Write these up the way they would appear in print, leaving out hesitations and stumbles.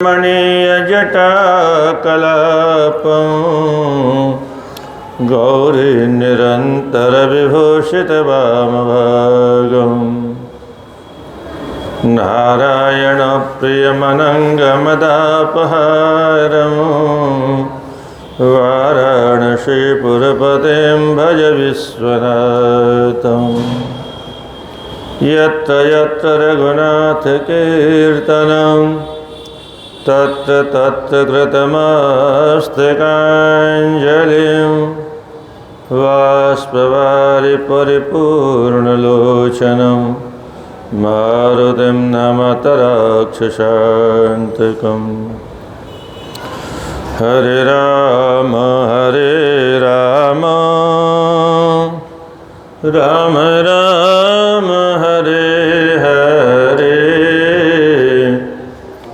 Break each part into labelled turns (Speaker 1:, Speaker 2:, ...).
Speaker 1: मणियजटाकलापं गौरी निरन्तरविभूषितवामभागं नारायणप्रियमनङ्गमदापहारं वाराणसीपुरपतिं भज विश्वनाथं। यत्र यत्र रघुनाथकीर्तनं तत्र तत्र कृतमस्तकाञ्जलिं बाष्पवारि परिपूर्णलोचनं मारुतिं नमत राक्षसान्तकम्। हरे राम राम राम हरे हरे,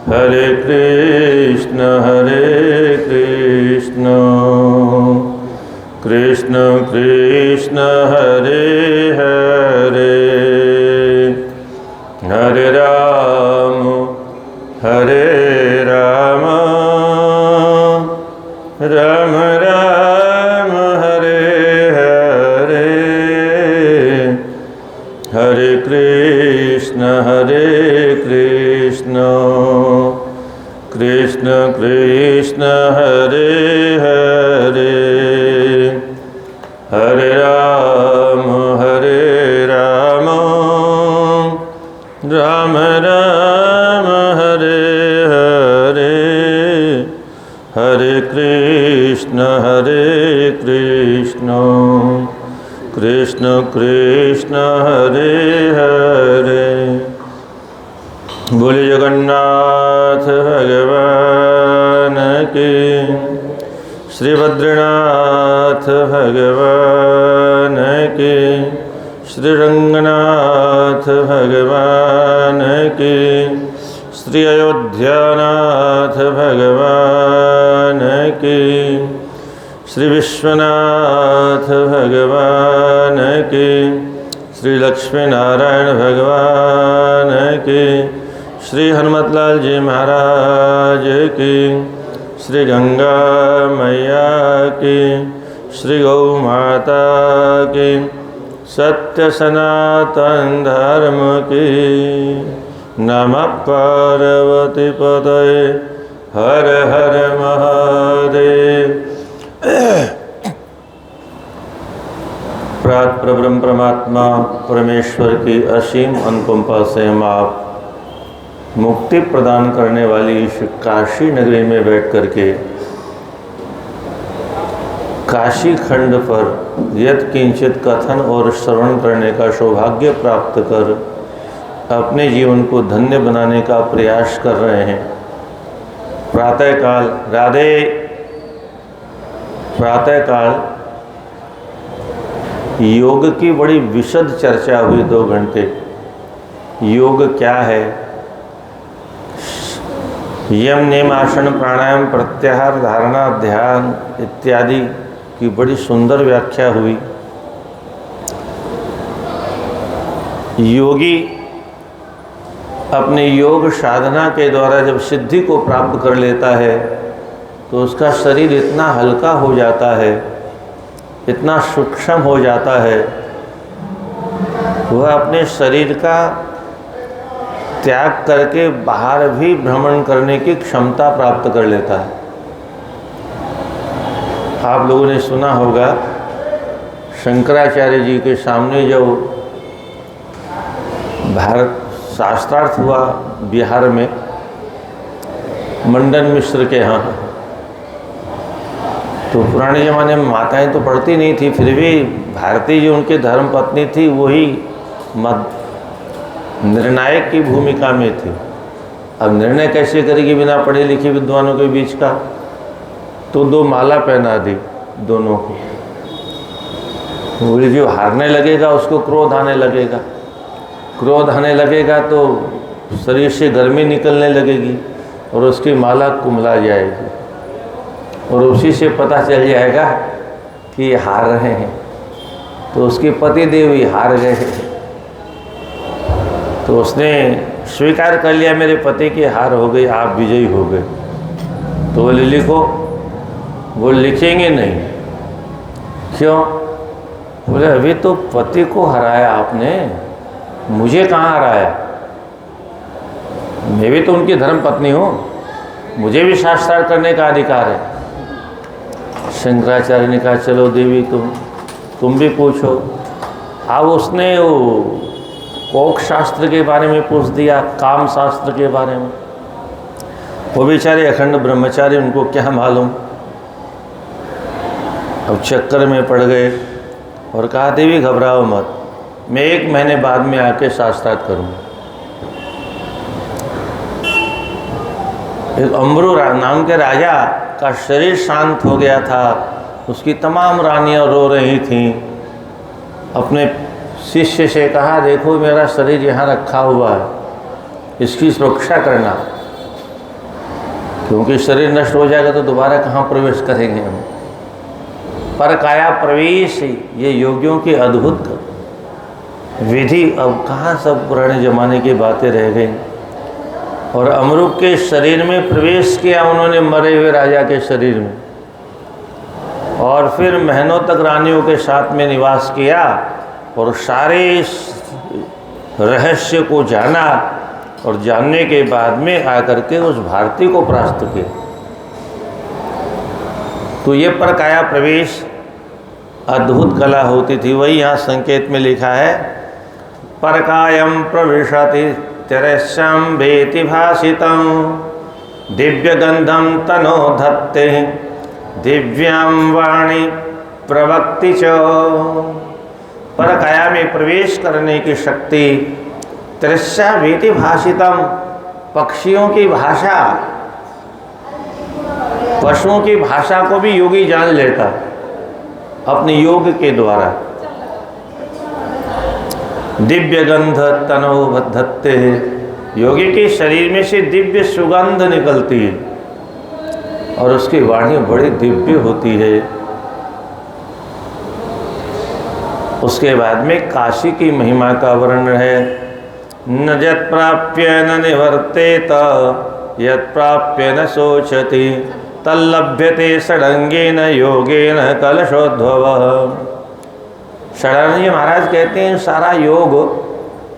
Speaker 1: हरे कृष्ण कृष्ण कृष्ण हरे हरे, हरे राम राम राम हरे हरे, हरे कृष्ण कृष्ण कृष्ण हरे हरे, हरे राम राम राम हरे हरे, हरे कृष्ण कृष्ण कृष्ण हरे हरे। बोले जगन्नाथ भगवान की, श्री बद्रीनाथ भगवान की, श्री रंगनाथ भगवान की, श्री अयोध्यानाथ भगवान की, श्री विश्वनाथ भगवान की, श्री लक्ष्मी नारायण भगवान की, श्री हनुमतलाल जी महाराज की, श्री गंगा मैया की, श्री गौ माता की, सत्य सनातन धर्म की। नमः पार्वती पतये हर हर महादेव। परब्रह्म परमात्मा परमेश्वर की असीम अनुकंपा से हम आप मुक्ति प्रदान करने वाली इस काशी नगरी में बैठ करके काशी खंड पर यत् किंचित कथन और श्रवण करने का सौभाग्य प्राप्त कर अपने जीवन को धन्य बनाने का प्रयास कर रहे हैं। प्रातःकाल प्रातःकाल योग की बड़ी विशद चर्चा हुई 2 घंटे। योग क्या है, यम नियम आसन प्राणायाम प्रत्याहार धारणा ध्यान इत्यादि की बड़ी सुंदर व्याख्या हुई। योगी अपने योग साधना के द्वारा जब सिद्धि को प्राप्त कर लेता है तो उसका शरीर इतना हल्का हो जाता है, इतना सूक्ष्म हो जाता है, वह अपने शरीर का त्याग करके बाहर भी भ्रमण करने की क्षमता प्राप्त कर लेता है। आप लोगों ने सुना होगा शंकराचार्य जी के सामने जो भारत शास्त्रार्थ हुआ बिहार में मंडन मिश्र के यहाँ, तो पुराने ज़माने में माताएं तो पढ़ती नहीं थी, फिर भी भारती जो उनके धर्म पत्नी थी वही निर्णायक की भूमिका में थी। अब निर्णय कैसे करेगी बिना पढ़े लिखे विद्वानों के बीच का, तो 2 माला पहना दी दोनों को। बोली जो हारने लगेगा उसको क्रोध आने लगेगा, क्रोध आने लगेगा तो शरीर से गर्मी निकलने लगेगी और उसकी माला कुम्हला जाएगी और उसी से पता चल जाएगा कि ये हार रहे हैं। तो उसके पति देव ही हार गए। तो उसने स्वीकार कर लिया मेरे पति की हार हो गई, आप विजयी हो गए, तो बोले लिखो। वो लिखेंगे नहीं। क्यों? बोले अभी तो पति को हराया आपने, मुझे कहाँ हराया? मैं भी तो उनकी धर्म पत्नी हूँ, मुझे भी शास्त्रार्थ करने का अधिकार है। शंकराचार्य ने कहा चलो देवी तुम भी पूछो। अब उसने वो कोक शास्त्र के बारे में पूछ दिया, काम शास्त्र के बारे में। वो बेचारे अखंड ब्रह्मचारी, उनको क्या मालूम। अब चक्कर में पड़ गए और कहा देवी घबराओ मत, मैं 1 महीने बाद में आके शास्त्रार्थ करूँगा। एक अम्बरू नाम के राजा का शरीर शांत हो गया था, उसकी तमाम रानियां रो रही थीं। अपने शिष्य से कहा देखो मेरा शरीर यहाँ रखा हुआ है, इसकी सुरक्षा करना, क्योंकि शरीर नष्ट हो जाएगा तो दोबारा कहाँ प्रवेश करेंगे हम। पर काया प्रवेश ये योगियों की अद्भुत विधि अब कहाँ सब पुराने ज़माने की बातें रह गई। और अमरुक के शरीर में प्रवेश किया उन्होंने, मरे हुए राजा के शरीर में, और फिर महीनों तक रानियों के साथ में निवास किया और सारे रहस्य को जाना, और जानने के बाद में आकर के उस भारती को परास्त किया। तो ये परकाया प्रवेश अद्भुत कला होती थी। वही यहाँ संकेत में लिखा है, परकायम प्रविशति तिरस्याम भेति भाषितं दिव्यगंधम तनो धत्ते दिव्याम वाणी प्रवक्ति च। परकाया में प्रवेश करने की शक्ति, तिरस्या भेति भाषितम, पक्षियों की भाषा, पशुओं की भाषा को भी योगी जान लेता अपने योग के द्वारा। दिव्य गंध तनो धत्ते, योगी के शरीर में से दिव्य सुगंध निकलती है और उसकी वाणी बड़ी दिव्य होती है। उसके बाद में काशी की महिमा का वर्णन है। न यत् प्राप्य न निवर्तेत यत् प्राप्य न शोचति तल्लभ्यते षडंगेन योगेन कलशोद्भवः। षडानंद जी महाराज कहते हैं सारा योग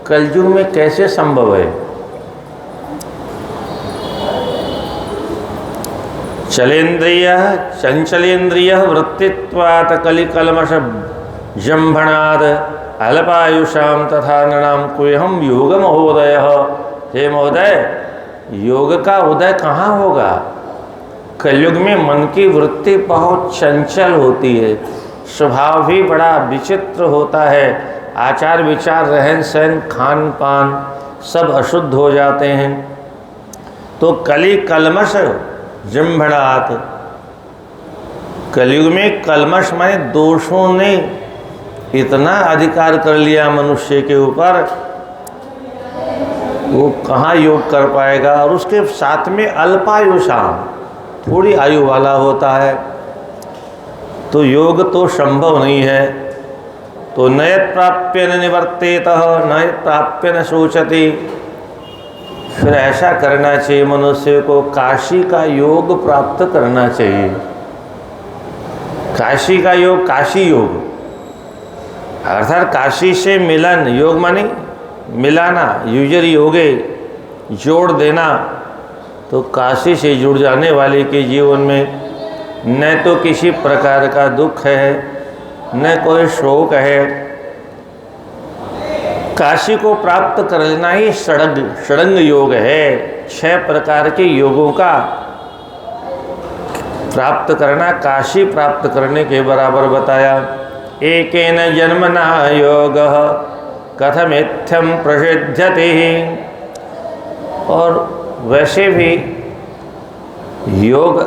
Speaker 1: कलयुग में कैसे संभव है। चलेन्द्रिय चंचलेन्द्रिय वृत्तित्वात् कलिकल्मष जंभणाद अल्पायुषाम तथा नृणाम कुयहम योग महोदय। हे महोदय, योग का उदय कहाँ होगा? कलयुग में मन की वृत्ति बहुत चंचल होती है, स्वभाव भी बड़ा विचित्र होता है, आचार विचार रहन सहन खान पान सब अशुद्ध हो जाते हैं। तो कली कलमश जंभणात, कलयुग में कलमश माने दोषों ने इतना अधिकार कर लिया मनुष्य के ऊपर, वो कहाँ योग कर पाएगा। और उसके साथ में अल्पायुषाम, थोड़ी आयु वाला होता है, तो योग तो संभव नहीं है। तो नयत प्राप्य न निवर्तेत नयत प्राप्य न शोचति। फिर ऐसा करना चाहिए मनुष्य को, काशी का योग प्राप्त करना चाहिए। काशी का योग, काशी योग अर्थात काशी से मिलन, योग माने मिलाना, यूजर योगे जोड़ देना। तो काशी से जुड़ जाने वाले के जीवन में न तो किसी प्रकार का दुख है, न कोई शोक है। काशी को प्राप्त कर लेना ही षडंग योग है। 6 प्रकार के योगों का प्राप्त करना काशी प्राप्त करने के बराबर बताया। एकेन जन्मना योग कथमिथ्यम प्रसिद्ध्यते। और वैसे भी योग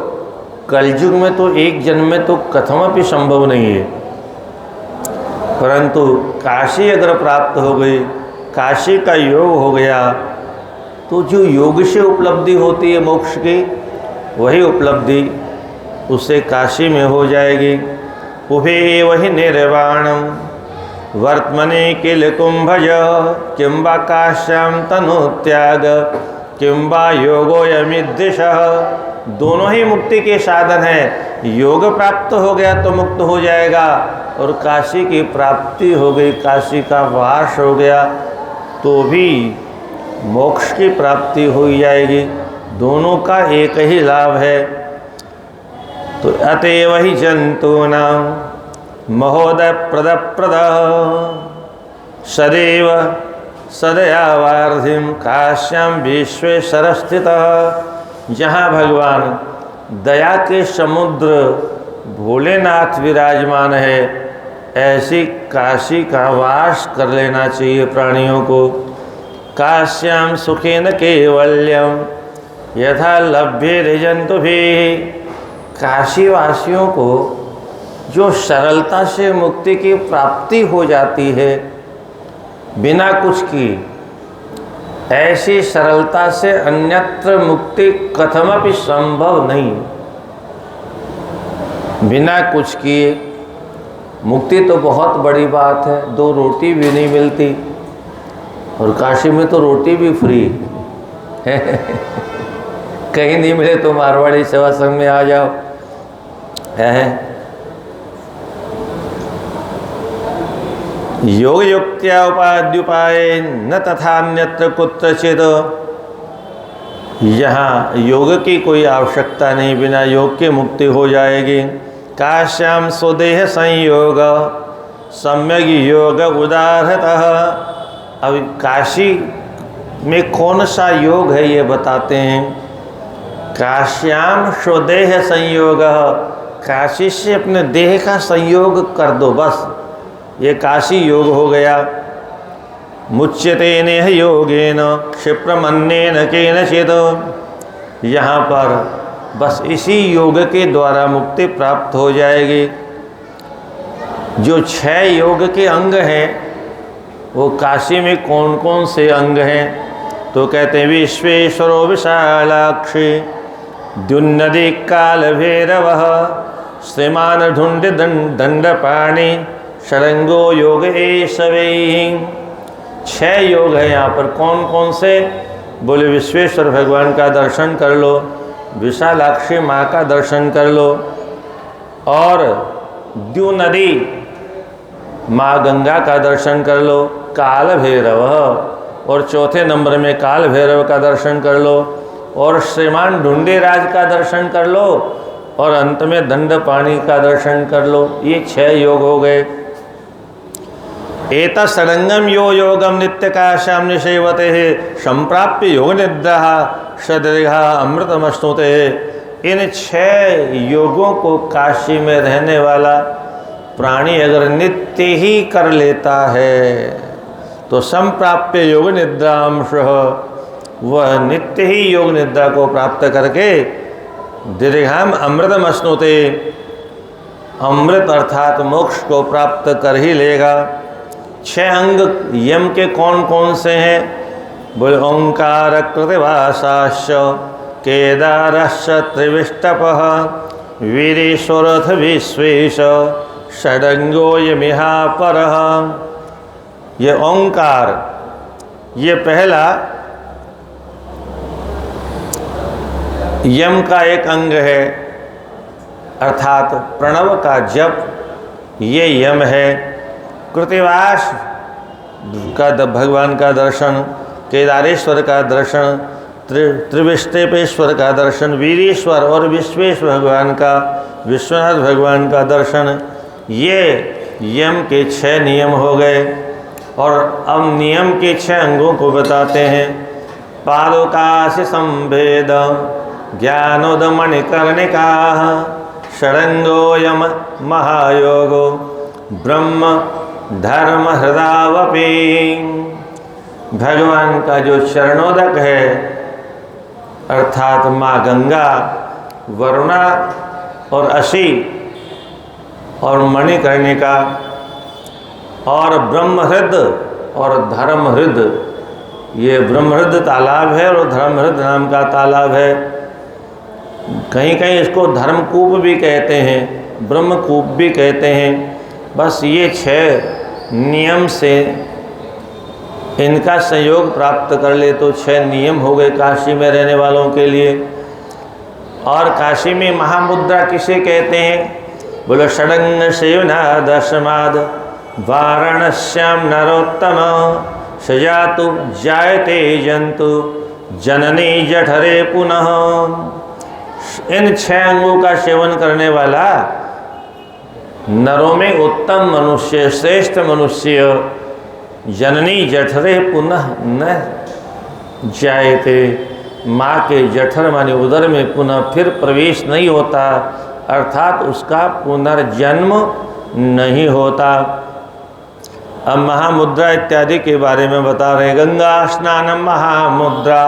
Speaker 1: कलयुग में तो एक जन्म में तो कथमपि संभव नहीं है, परंतु काशी अगर प्राप्त हो गई, काशी का योग हो गया, तो जो योग से उपलब्धि होती है मोक्ष की, वही उपलब्धि उससे काशी में हो जाएगी। उभे वही निर्वाणम वर्त्मनि किल कुंभज किंबा काश्याम तनुत्याग किंबा योगोयमिद्दिशः। दोनों ही मुक्ति के साधन हैं। योग प्राप्त हो गया तो मुक्त हो जाएगा, और काशी की प्राप्ति हो गई, काशी का वास हो गया तो भी मोक्ष की प्राप्ति हो जाएगी। दोनों का एक ही लाभ है। तो अतएव ही जंतूनां महोदय प्रद सदैव सदयावार्धिम काश्याम विश्वेश्वर स्थितः। जहाँ भगवान दया के समुद्र भोलेनाथ विराजमान है, ऐसी काशी का वास कर लेना चाहिए प्राणियों को। काश्याम सुखेन केवल्यम यथा लभ्ये जंतु भी। काशी वासियों को जो सरलता से मुक्ति की प्राप्ति हो जाती है बिना कुछ की, ऐसी सरलता से अन्यत्र मुक्ति कथमपि संभव नहीं। बिना कुछ किए मुक्ति तो बहुत बड़ी बात है, 2 रोटी भी नहीं मिलती, और काशी में तो रोटी भी फ्री है। कहीं नहीं मिले तो मारवाड़ी सेवा संघ में आ जाओ, है। योग युक्त्या उपाद्युपाये न तथान्यत्र कुत्रचित्। यहाँ योग की कोई आवश्यकता नहीं, बिना योग के मुक्ति हो जाएगी। काश्याम स्वदेह संयोग सम्यक योग उदाहरतः। अब काशी में कौन सा योग है ये बताते हैं। काश्याम स्वदेह संयोग, काशी से अपने देह का संयोग कर दो, बस ये काशी योग हो गया। मुच्यते नेह योगेन क्षिप्रमन्येन केनचित्। यहाँ पर बस इसी योग के द्वारा मुक्ति प्राप्त हो जाएगी। जो 6 योग के अंग हैं वो काशी में कौन कौन से अंग हैं, तो कहते हैं विश्वेश्वरो विशालाक्षी द्युन्नदी काल भैरवः श्रीमान ढुंड दंडपाणि षडंगो योग एषवैः। 6 योग है यहाँ पर। कौन कौन से, बोले विश्वेश्वर भगवान का दर्शन कर लो, विशालाक्षी माँ का दर्शन कर लो, और द्यू नदी माँ गंगा का दर्शन कर लो, काल भैरव, और चौथे नंबर में काल भैरव का दर्शन कर लो, और श्रीमान ढूंढेराज का दर्शन कर लो, और अंत में दंडपाणि का दर्शन कर लो। ये 6 योग हो गए। एत षडंगम यो योगम नित्य काश्याम निषेवते संप्राप्य योग निद्रा सदृघा अमृतमश्नुते। इन 6 योगों को काशी में रहने वाला प्राणी अगर नित्य ही कर लेता है तो संप्राप्य योग निद्रांश, वह नित्य ही योग निद्रा को प्राप्त करके दीर्घाम अमृतमश्नुते, अमृत अर्थात मोक्ष को प्राप्त कर ही लेगा। 6 अंग यम के कौन कौन से हैं, बोले ओंकार कृतिवासाश्च केदारश्च त्रिविष्टपः वीरेश्वरथ विश्वेश षडंगो यमिहा परः। ये ओंकार, ये पहला यम का एक अंग है, अर्थात प्रणव का जप, ये यम है। कृतिवास का भगवान का दर्शन, केदारेश्वर का दर्शन, त्रिविष्टेपेश्वर का दर्शन, वीरेश्वर और विश्वेश्वर भगवान का, विश्वनाथ भगवान का दर्शन, ये यम के 6 नियम हो गए। और अब नियम के 6 अंगों को बताते हैं। पादुकास्य संभेद ज्ञानोदमणिकर्णिका षडंगो यम महायोगो ब्रह्म धर्म हृदावपी। भगवान का जो चरणोदक है, अर्थात माँ गंगा, वरुणा और असी और मणिकर्णिका और ब्रह्महृद और धर्महृद, ये ब्रह्महृद तालाब है और धर्महृद नाम का तालाब है। कहीं कहीं इसको धर्मकूप भी कहते हैं, ब्रह्मकूप भी कहते हैं। बस ये 6 नियम से इनका संयोग प्राप्त कर ले तो 6 नियम हो गए काशी में रहने वालों के लिए। और काशी में महामुद्रा किसे कहते हैं? बोलो षडंग सेवना दशमाद वाराणस्याम नरोत्तम सजातु जायते जंतु जननी जठरे पुनः। इन 6 अंगों का सेवन करने वाला नरों में उत्तम मनुष्य, श्रेष्ठ मनुष्य, जननी जठरे पुनः न जायते, माँ के जठर माने उदर में पुनः फिर प्रवेश नहीं होता, अर्थात उसका पुनर्जन्म नहीं होता। अब महामुद्रा इत्यादि के बारे में बता रहे। गंगा स्नानम महामुद्रा,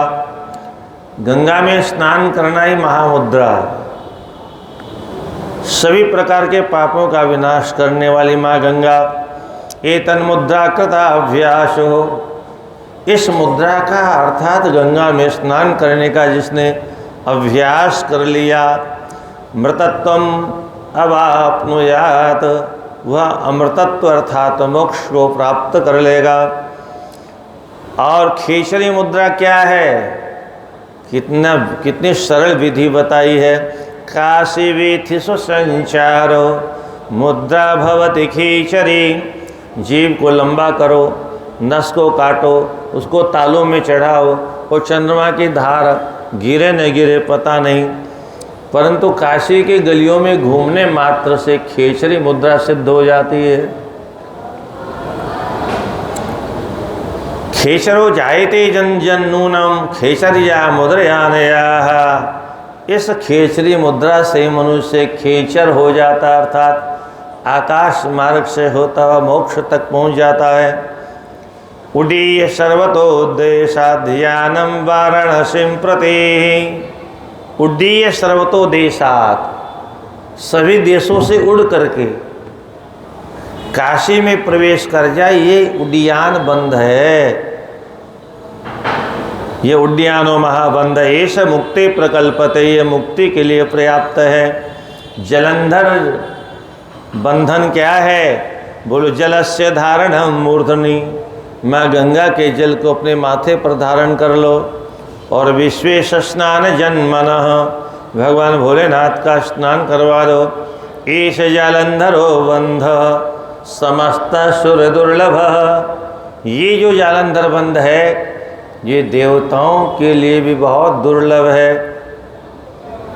Speaker 1: गंगा में स्नान करना ही महामुद्रा। सभी प्रकार के पापों का विनाश करने वाली माँ गंगा। एतन मुद्रा कृता अभ्यास हो, इस मुद्रा का अर्थात गंगा में स्नान करने का जिसने अभ्यास कर लिया, मृतत्वम अवाप्नुयात, वह अमृतत्व अर्थात मोक्ष को प्राप्त कर लेगा। और खेचरी मुद्रा क्या है? कितनी सरल विधि बताई है। काशी वीथि सुसंचारो मुद्रा भवति खीचरी, जीव को लंबा करो, नस को काटो, उसको तालू में चढ़ाओ, और चंद्रमा की धार गिरे न गिरे पता नहीं, परंतु काशी की गलियों में घूमने मात्र से खेचरी मुद्रा सिद्ध हो जाती है। खेचरो जायते जन जन नूनम खेचरिया मुद्रयानया, इस खेचरी मुद्रा से मनुष्य खेचर हो जाता, अर्थात आकाश मार्ग से होता हुआ मोक्ष तक पहुंच जाता है। उडीय सर्वतोदेशा ध्यानम वाराणसीम प्रति, उड्डीय सर्वतो देशात, सभी देशों से उड़ करके काशी में प्रवेश कर जाए, ये उड्डयन बंध है, ये उड्डयनो महाबंध। ऐस मुक्ति प्रकल्पते, ये मुक्ति के लिए पर्याप्त है। जलंधर बंधन क्या है? बोलो जलस्य धारणम मूर्धनि, माँ गंगा के जल को अपने माथे पर धारण कर लो। और विश्वेश स्नान जन्मनः, भगवान भोलेनाथ का स्नान करवा दो। ईश जालंधरो बंध समस्त सुर दुर्लभ, ये जो जालंधर बंध है ये देवताओं के लिए भी बहुत दुर्लभ है,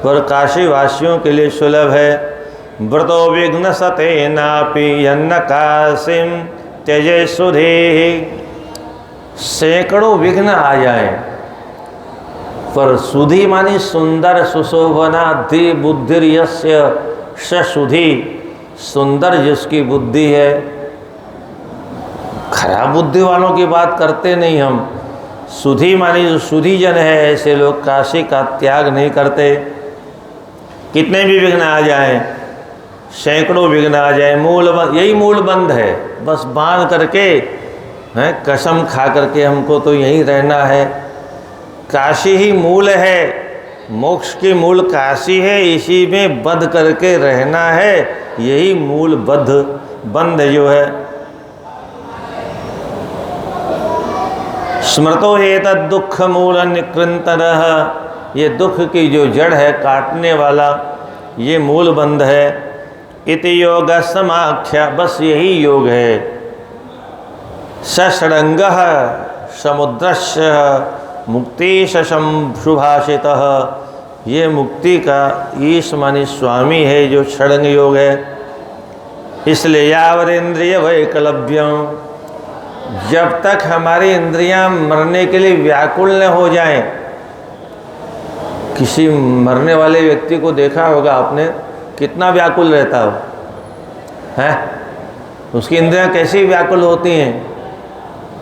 Speaker 1: पर काशी वासियों के लिए सुलभ है। व्रतो विघ्न सते नापि यन्न काशीम त्यजे सुधि, सैकड़ों विघ्न आ जाए पर सुधि मानी सुंदर सुशोभना, धि बुद्धि यस्य सुधि, सुंदर जिसकी बुद्धि है। खराब बुद्धि वालों की बात करते नहीं हम, सुधि मानी जो सुधि जन है, ऐसे लोग काशी का त्याग नहीं करते। कितने भी विघ्न आ जाएं, सैकड़ों विघ्न आ जाए, मूल बंद, यही मूल बंद है। बस बांध करके हैं, कसम खा करके हमको तो यहीं रहना है। काशी ही मूल है, मोक्ष की मूल काशी है, इसी में बंध करके रहना है, यही मूल बंध जो है। स्मृतो एतद् दुख मूल निकृंतनः, ये दुख की जो जड़ है, काटने वाला, ये मूल बंध है। इति योग समाख्या, बस यही योग है। षडंगः समुद्रस्य मुक्तिश शुभाषितः, ये मुक्ति का ईश मानी स्वामी है जो षडंग योग है। इसलिए यावदेन्द्रिय वैकलव्यम, जब तक हमारी इंद्रियां मरने के लिए व्याकुल न हो जाएं। किसी मरने वाले व्यक्ति को देखा होगा आपने, कितना व्याकुल रहता हो है, उसकी इंद्रियां कैसी व्याकुल होती हैं,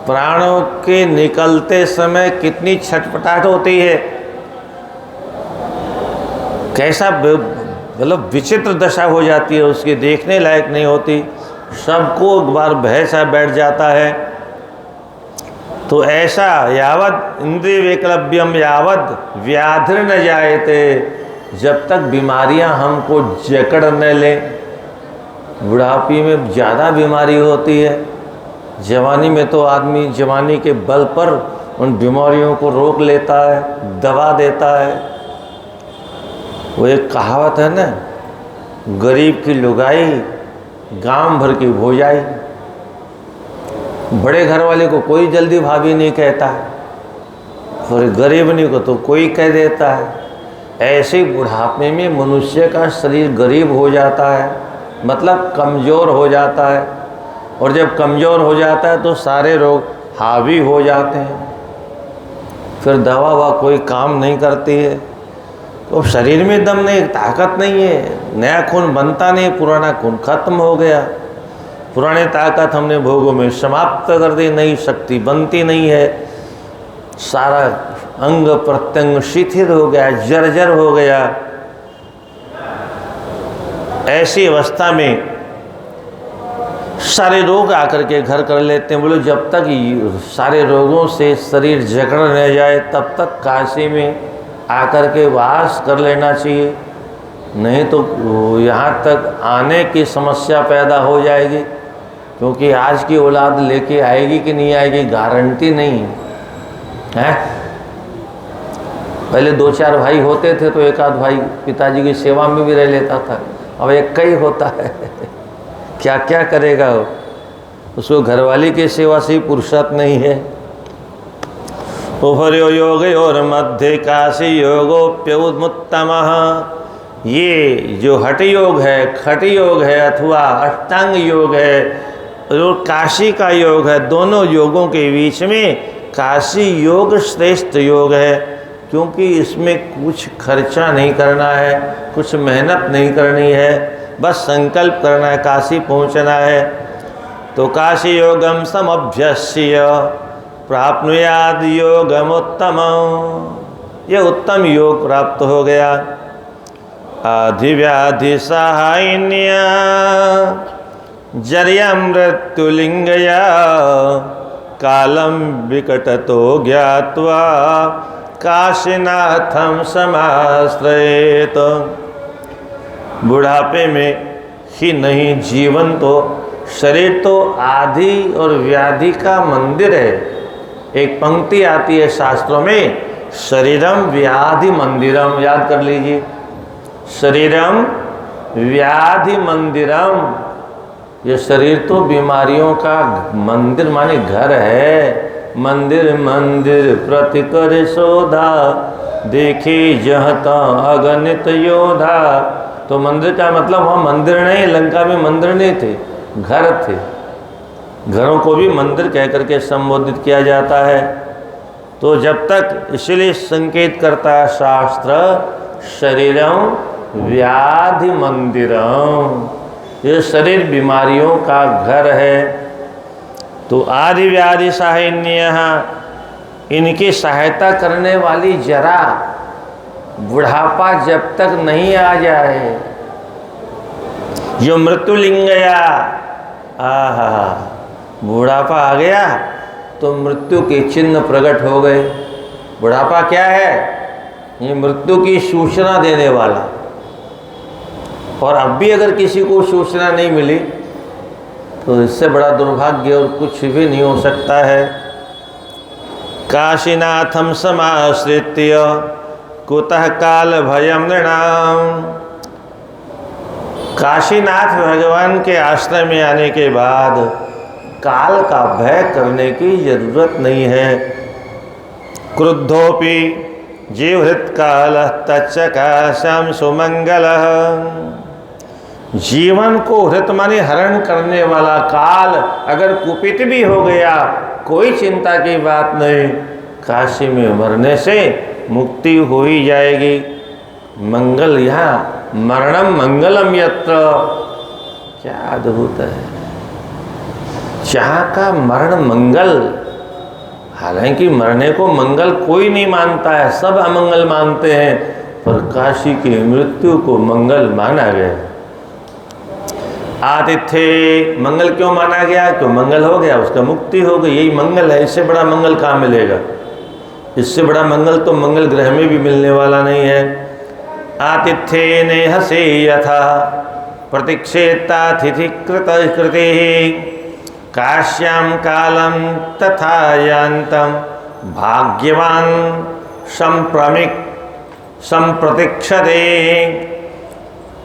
Speaker 1: प्राणों के निकलते समय कितनी छटपटाहट होती है, कैसा मतलब विचित्र दशा हो जाती है उसकी, देखने लायक नहीं होती, सबको एक बार भय सा बैठ जाता है। तो ऐसा यावत इंद्रिय वैकलव्यम यावत व्याधिर न जायते, जब तक बीमारियां हमको जकड़ न लें। बुढ़ापी में ज़्यादा बीमारी होती है, जवानी में तो आदमी जवानी के बल पर उन बीमारियों को रोक लेता है, दवा देता है। वो एक कहावत है ना, गरीब की लुगाई गांव भर की भोजाई। बड़े घर वाले को कोई जल्दी भाभी नहीं कहता है, और गरीबनी को तो कोई कह देता है। ऐसे बुढ़ापे में मनुष्य का शरीर गरीब हो जाता है, मतलब कमज़ोर हो जाता है, और जब कमज़ोर हो जाता है तो सारे रोग हावी हो जाते हैं। फिर दवा ववा कोई काम नहीं करती है, तो शरीर में दम नहीं, ताकत नहीं है, नया खून बनता नहीं, पुराना खून खत्म हो गया। पुरानी ताकत हमने भोगों में समाप्त कर दी, नई शक्ति बनती नहीं है, सारा अंग प्रत्यंग शिथिल हो गया, जर्जर हो गया। ऐसी अवस्था में सारे रोग आकर के घर कर लेते हैं। बोलो जब तक सारे रोगों से शरीर जकड़ न जाए तब तक काशी में आकर के वास कर लेना चाहिए, नहीं तो यहाँ तक आने की समस्या पैदा हो जाएगी। क्योंकि आज की औलाद लेके आएगी कि नहीं आएगी गारंटी नहीं है। पहले 2-4 भाई होते थे तो एक आध भाई पिताजी की सेवा में भी रह लेता था, अब एक ही होता है। क्या क्या करेगा वो, उसको घरवाली की सेवा से ही फुर्सत नहीं है। उभर्यो योग और मध्य काशी योगोप्योत्तम। ये जो हठ योग है, खट योग है अथवा अष्टांग योग है, जो काशी का योग है, दोनों योगों के बीच में काशी योग श्रेष्ठ योग है। क्योंकि इसमें कुछ खर्चा नहीं करना है, कुछ मेहनत नहीं करनी है, बस संकल्प करना है, काशी पहुंचना है। तो काशी योगम समभ्यस्य प्राप्नुयाद योगम उत्तम। ये उत्तम योग प्राप्त हो गया। आधिव्याधि सहायन्या जर्या मृत्युलिंगया कालम विकटतो ज्ञात्वा काशीनाथम समाश्रयेत। बुढ़ापे में ही नहीं, जीवन तो, शरीर तो आदि और व्याधि का मंदिर है। एक पंक्ति आती है शास्त्रों में, शरीरम व्याधि मंदिरम, याद कर लीजिए, शरीरम व्याधि मंदिरम। ये शरीर तो बीमारियों का मंदिर माने घर है। मंदिर मंदिर प्रति कर शोधा, देखे जहता अगणित योधा। तो मंदिर का मतलब वहाँ मंदिर नहीं, लंका में मंदिर नहीं थे, घर थे। घरों को भी मंदिर कह करके संबोधित किया जाता है। तो जब तक, इसलिए संकेत करता है शास्त्र, शरीरम व्याधि मंदिरम, ये शरीर बीमारियों का घर है। तो आदि व्याधि सहायन्य, इनकी सहायता करने वाली जरा, बुढ़ापा जब तक नहीं आ जाए, जो मृत्युलिंगया, आहा, बुढ़ापा आ गया तो मृत्यु के चिन्ह प्रकट हो गए। बुढ़ापा क्या है? ये मृत्यु की सूचना देने वाला। और अब भी अगर किसी को सूचना नहीं मिली तो इससे बड़ा दुर्भाग्य और कुछ भी नहीं हो सकता है। काशीनाथम समाश्रित्य कुतः काल भयम नृणाम। काशीनाथ भगवान के आश्रम में आने के बाद काल का भय करने की जरूरत नहीं है। क्रुद्धोपि जीवहृत काल तच्चकाशम सुमंगल। जीवन को हृत माने हरण करने वाला काल अगर कुपित भी हो गया, कोई चिंता की बात नहीं, काशी में मरने से मुक्ति हो ही जाएगी। मंगल यहाँ मरणम मंगलम यत्र, क्या अद्भुत है। जहाँ का मरण मंगल, हालांकि मरने को मंगल कोई नहीं मानता है, सब अमंगल मानते हैं, पर काशी की मृत्यु को मंगल माना गया। आतिथ्य मंगल क्यों माना गया? क्यों मंगल हो गया, उसका मुक्ति हो गई, यही मंगल है। इससे बड़ा मंगल कहाँ मिलेगा? इससे बड़ा मंगल तो मंगल ग्रह में भी मिलने वाला नहीं है। आतिथ्य ने हसे यथा प्रतीक्षेतातिथि कृत कृते काश्याम कालम तथा यान्तम भाग्यवान संप्रतीक्षते।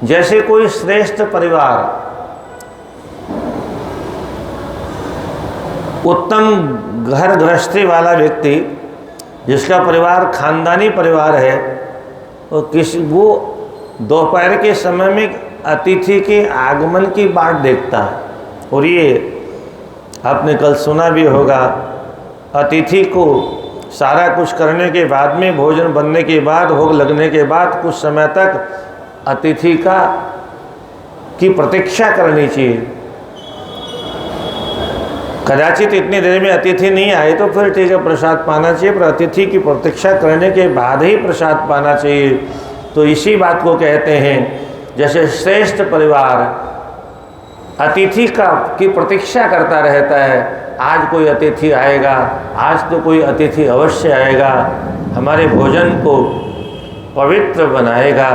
Speaker 1: जैसे कोई श्रेष्ठ परिवार, उत्तम घर गृहस्थी वाला व्यक्ति, जिसका परिवार खानदानी परिवार है, वो दोपहर के समय में अतिथि के आगमन की बाट देखता है। और ये आपने कल सुना भी होगा, अतिथि को सारा कुछ करने के बाद में, भोजन बनने के बाद, भोग लगने के बाद कुछ समय तक अतिथि की प्रतीक्षा करनी चाहिए। कदाचित इतनी देर में अतिथि नहीं आए तो फिर ठीक है, प्रसाद पाना चाहिए, पर अतिथि की प्रतीक्षा करने के बाद ही प्रसाद पाना चाहिए। तो इसी बात को कहते हैं, जैसे श्रेष्ठ परिवार अतिथि की प्रतीक्षा करता रहता है, आज कोई अतिथि आएगा, आज तो कोई अतिथि अवश्य आएगा, हमारे भोजन को पवित्र बनाएगा।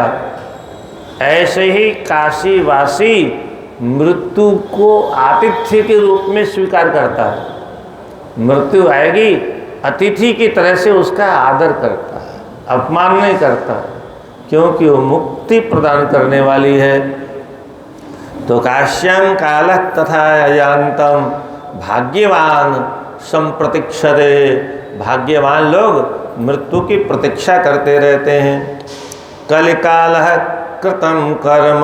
Speaker 1: ऐसे ही काशीवासी मृत्यु को आतिथ्य के रूप में स्वीकार करता है। मृत्यु आएगी, अतिथि की तरह से उसका आदर करता है, अपमान नहीं करता है, क्योंकि वो मुक्ति प्रदान करने वाली है। तो काश्यम काल तथा अयान्तम भाग्यवान संप्रतीक्षते। भाग्यवान लोग मृत्यु की प्रतीक्षा करते रहते हैं। कलिकाल कृतं कर्म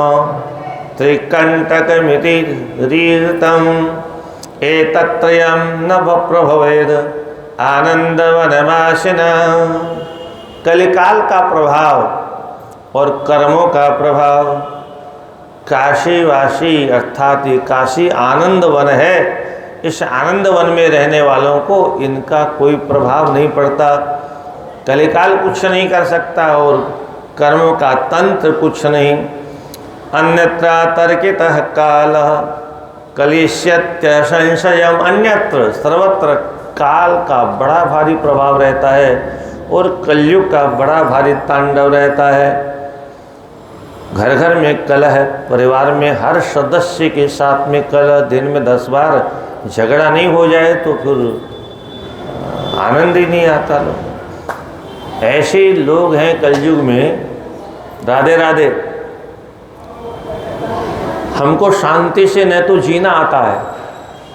Speaker 1: त्रिकंटकमिति रीतम एतत्त्रयं न प्रभवेद आनंदवनमाशिना। कलिकाल का प्रभाव और कर्मों का प्रभाव, काशीवासी अर्थात ये काशी आनंद वन है, इस आनंद वन में रहने वालों को इनका कोई प्रभाव नहीं पड़ता। कलिकाल कुछ नहीं कर सकता और कर्मों का तंत्र कुछ नहीं। अन्यत्र तर्कितः कालः कलिष्यत्य संशयम। अन्यत्र सर्वत्र काल का बड़ा भारी प्रभाव रहता है और कलयुग का बड़ा भारी तांडव रहता है। घर घर में कलह है, परिवार में हर सदस्य के साथ में कलह, दिन में 10 बार झगड़ा नहीं हो जाए तो फिर आनंद ही नहीं आता। लोग ऐसे लोग हैं कलयुग में। राधे राधे। हमको शांति से न तो जीना आता है,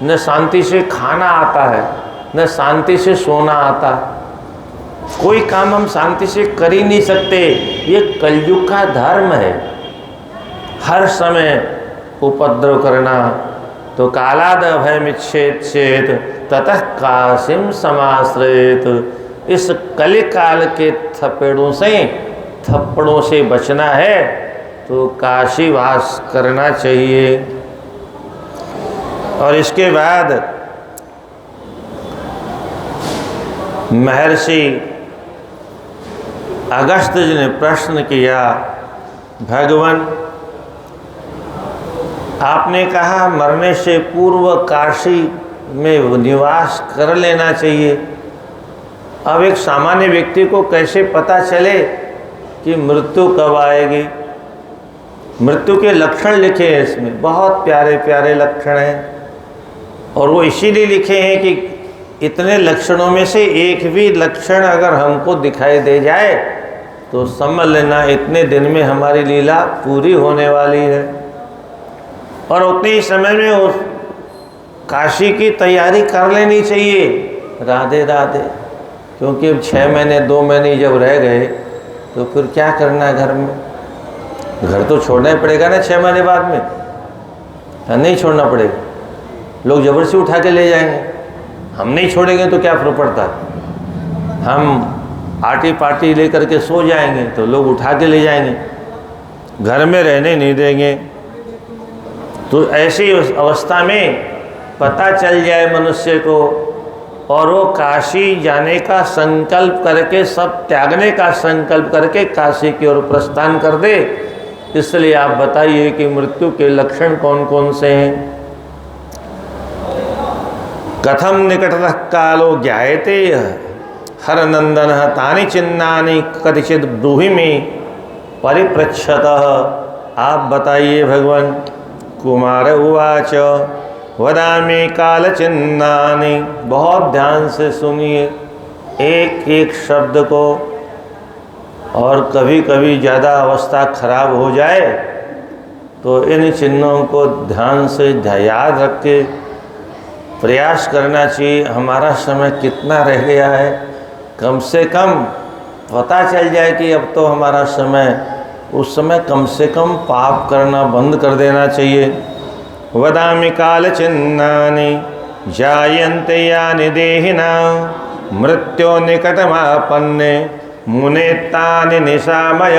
Speaker 1: न शांति से खाना आता है, न शांति से सोना आता है। कोई काम हम शांति से कर ही नहीं सकते। ये कलयुग का धर्म है, हर समय उपद्रव करना। तो कालाद भयमिच्छेद चेत ततः काशीम समाश्रयेत। इस कलिकाल के थप्पड़ों से बचना है तो काशीवास करना चाहिए। और इसके बाद महर्षि अगस्त्य जी ने प्रश्न किया, भगवान आपने कहा मरने से पूर्व काशी में निवास कर लेना चाहिए। अब एक सामान्य व्यक्ति को कैसे पता चले कि मृत्यु कब आएगी? मृत्यु के लक्षण लिखे हैं इसमें, बहुत प्यारे प्यारे लक्षण हैं। और वो इसीलिए लिखे हैं कि इतने लक्षणों में से एक भी लक्षण अगर हमको दिखाई दे जाए तो समझ लेना इतने दिन में हमारी लीला पूरी होने वाली है। और उतने ही समय में उस काशी की तैयारी कर लेनी चाहिए। राधे राधे। क्योंकि अब 6 महीने 2 महीने जब रह गए तो फिर क्या करना है घर में? घर तो छोड़ना ही पड़ेगा ना 6 महीने बाद में, या नहीं छोड़ना पड़ेगा? लोग जबरदस्ती उठा के ले जाएंगे। हम नहीं छोड़ेंगे तो क्या फर्क पड़ता? हम आटी पार्टी लेकर के सो जाएंगे तो लोग उठा के ले जाएंगे, घर में रहने नहीं देंगे। तो ऐसी अवस्था में पता चल जाए मनुष्य को और वो काशी जाने का संकल्प करके, सब त्यागने का संकल्प करके काशी की ओर प्रस्थान कर दे। इसलिए आप बताइए कि मृत्यु के लक्षण कौन कौन से हैं? कथम निकटतः कालो ज्ञायते हरनंदन तानि चिन्नानि कतिचित ब्रूहि में परिपृच्छतः। आप बताइए भगवान। कुमार उवाच वदामि काल चिन्नानि, बहुत ध्यान से सुनिए एक एक शब्द को। और कभी कभी ज़्यादा अवस्था खराब हो जाए तो इन चिन्हों को ध्यान से याद रख के प्रयास करना चाहिए। हमारा समय कितना रह गया है, कम से कम पता चल जाए कि अब तो हमारा समय, उस समय कम से कम पाप करना बंद कर देना चाहिए। वदामि काल चिन्नानि जायन्ते यानि देहिनां मृत्यो निकटमापन्ने मुने तानि निशामय।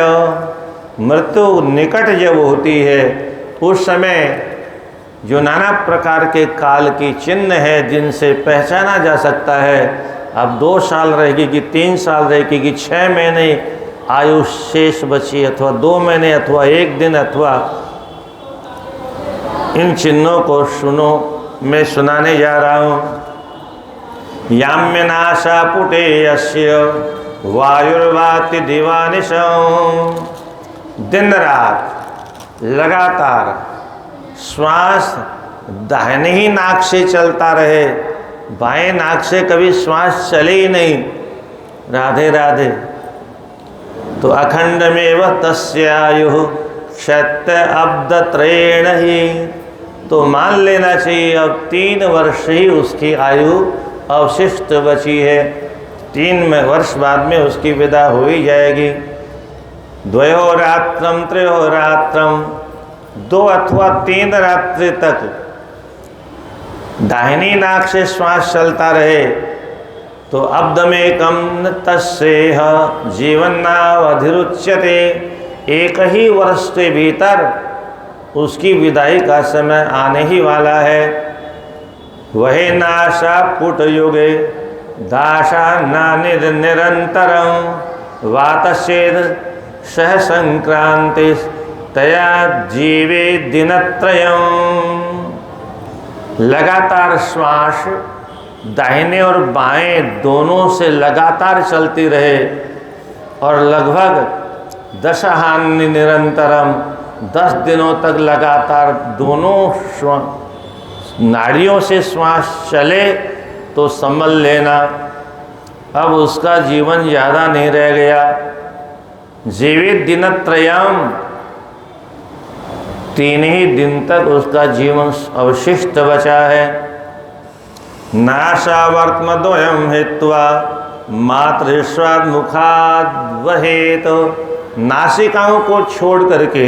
Speaker 1: मृत्यु निकट जब होती है उस समय जो नाना प्रकार के काल की चिन्ह है जिनसे पहचाना जा सकता है, अब 2 साल रहेगी कि 3 साल रहेगी कि 6 महीने आयु शेष बची, अथवा 2 महीने अथवा 1 दिन, अथवा इन चिन्हों को सुनो। मैं सुनाने जा रहा हूँ। याम्य नाशा पुटे यस्य वायुर्वाति दिवानिशं। दिन रात लगातार श्वास दाहिने ही नाक से चलता रहे, बाएं नाक से कभी श्वास चले ही नहीं। राधे राधे। तो अखंडमेव तस्यायुः क्षत्य अब्दत्रेण ही। तो मान लेना चाहिए अब 3 वर्ष ही उसकी आयु अवशिष्ट बची है। 3 वर्ष बाद में उसकी विदा हो ही जाएगी। द्वयोरात्रम त्रयोरात्रम, 2 अथवा 3 रात्रि तक दाहिनी नाक से श्वास चलता रहे तो अब्दमेकं तस्येह जीवन्नावधिरुच्यते। 1 ही वर्ष के भीतर उसकी विदाई का समय आने ही वाला है। वही नाशा पुट युगे दाशा नानिर निरंतरं वातसेद सह संक्रांति तया जीवे दिनत्रयम्। लगातार श्वास दाहिने और बाएं दोनों से लगातार चलती रहे और लगभग 10 निरंतरम 10 दिनों तक लगातार दोनों नाड़ियों से श्वास चले तो संभल लेना अब उसका जीवन ज़्यादा नहीं रह गया। जीवित दिनत्रयम्, 3 ही दिन तक उसका जीवन अवशिष्ट बचा है। नाशावर्त्मद्वयं हित्वा मातृस्वाद मुखाद वहेत। नासिकाओं को छोड़ करके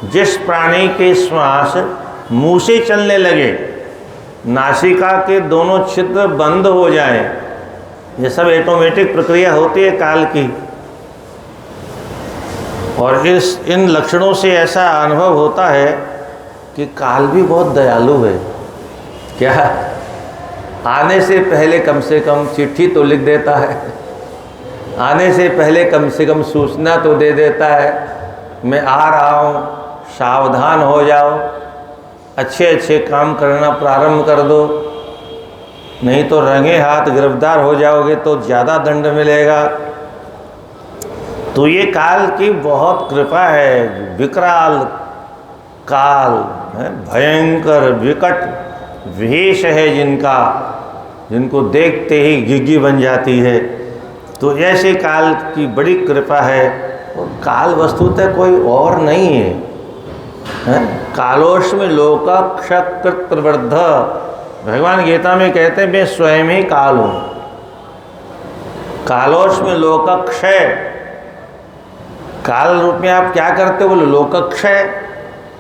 Speaker 1: जिस प्राणी के श्वास मुंह से चलने लगे, नासिका के दोनों छिद्र बंद हो जाए, ये सब ऑटोमेटिक प्रक्रिया होती है काल की। और इन लक्षणों से ऐसा अनुभव होता है कि काल भी बहुत दयालु है। क्या आने से पहले कम से कम चिट्ठी तो लिख देता है, आने से पहले कम से कम सूचना तो दे देता है, मैं आ रहा हूँ, सावधान हो जाओ, अच्छे अच्छे काम करना प्रारंभ कर दो, नहीं तो रंगे हाथ गिरफ्तार हो जाओगे तो ज़्यादा दंड मिलेगा। तो ये काल की बहुत कृपा है। विकराल काल है, भयंकर विकट वेश है जिनका, जिनको देखते ही घिघी बन जाती है। तो ऐसे काल की बड़ी कृपा है। और काल वस्तुतः कोई और नहीं है। कालोष्म लोकक्षकृत प्रवृद्ध, भगवान गीता में कहते हैं मैं स्वयं ही काल हूँ। कालोष्म लोकक्षय, काल रूप में आप क्या करते हो? बोलो लोकक्षय,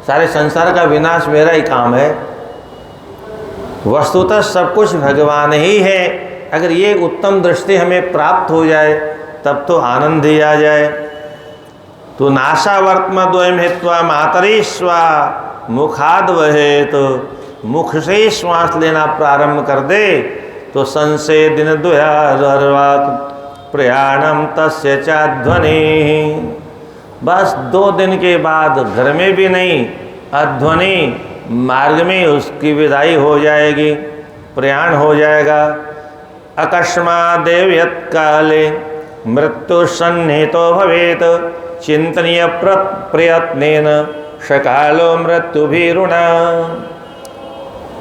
Speaker 1: सारे संसार का विनाश मेरा ही काम है। वस्तुतः सब कुछ भगवान ही है। अगर ये उत्तम दृष्टि हमें प्राप्त हो जाए तब तो आनंद ही आ जाए। तो नासावर्त्मद्वयं हित्वा मातरीश्वा मुखाद वहेत, तो मुख से ही श्वास लेना प्रारंभ कर दे तो संशय दिन द्वयार्वाक प्रयाणम तस्य चाध्वनि। बस 2 दिन के बाद घर में भी नहीं, अध्वनि मार्ग में उसकी विदाई हो जाएगी, प्रयाण हो जाएगा। अकस्मादेव यत्काले मृत्यु सन्निहितो भवेत चिंतनीय प्रयत्नेन सकालो मृत्युभिरुणा।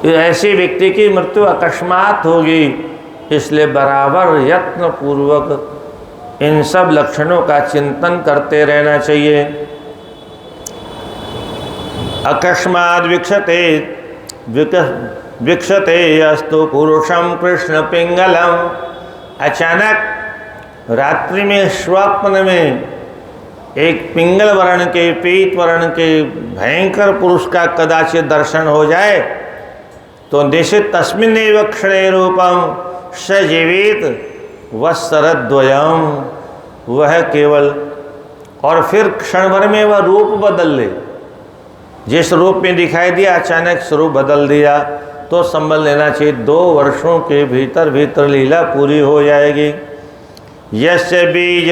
Speaker 1: ऐसे व्यक्ति की मृत्यु अकस्मात होगी, इसलिए बराबर यत्न पूर्वक इन सब लक्षणों का चिंतन करते रहना चाहिए। अकस्मात विक्षते अस्तु पुरुषम कृष्ण पिंगलम। अचानक रात्रि में स्वप्न में एक पिंगल वर्ण के, पीत वर्ण के भयंकर पुरुष का कदाचित दर्शन हो जाए तो निश्चित तस्मिन्नेव क्षणे रूपम सजीवित वत्सरद्वयम, वह केवल और फिर क्षण भर में वह रूप बदल ले। जिस रूप में दिखाई दिया अचानक स्वरूप बदल दिया तो संभल लेना चाहिए 2 वर्षों के भीतर भीतर लीला पूरी हो जाएगी। यस्य बीज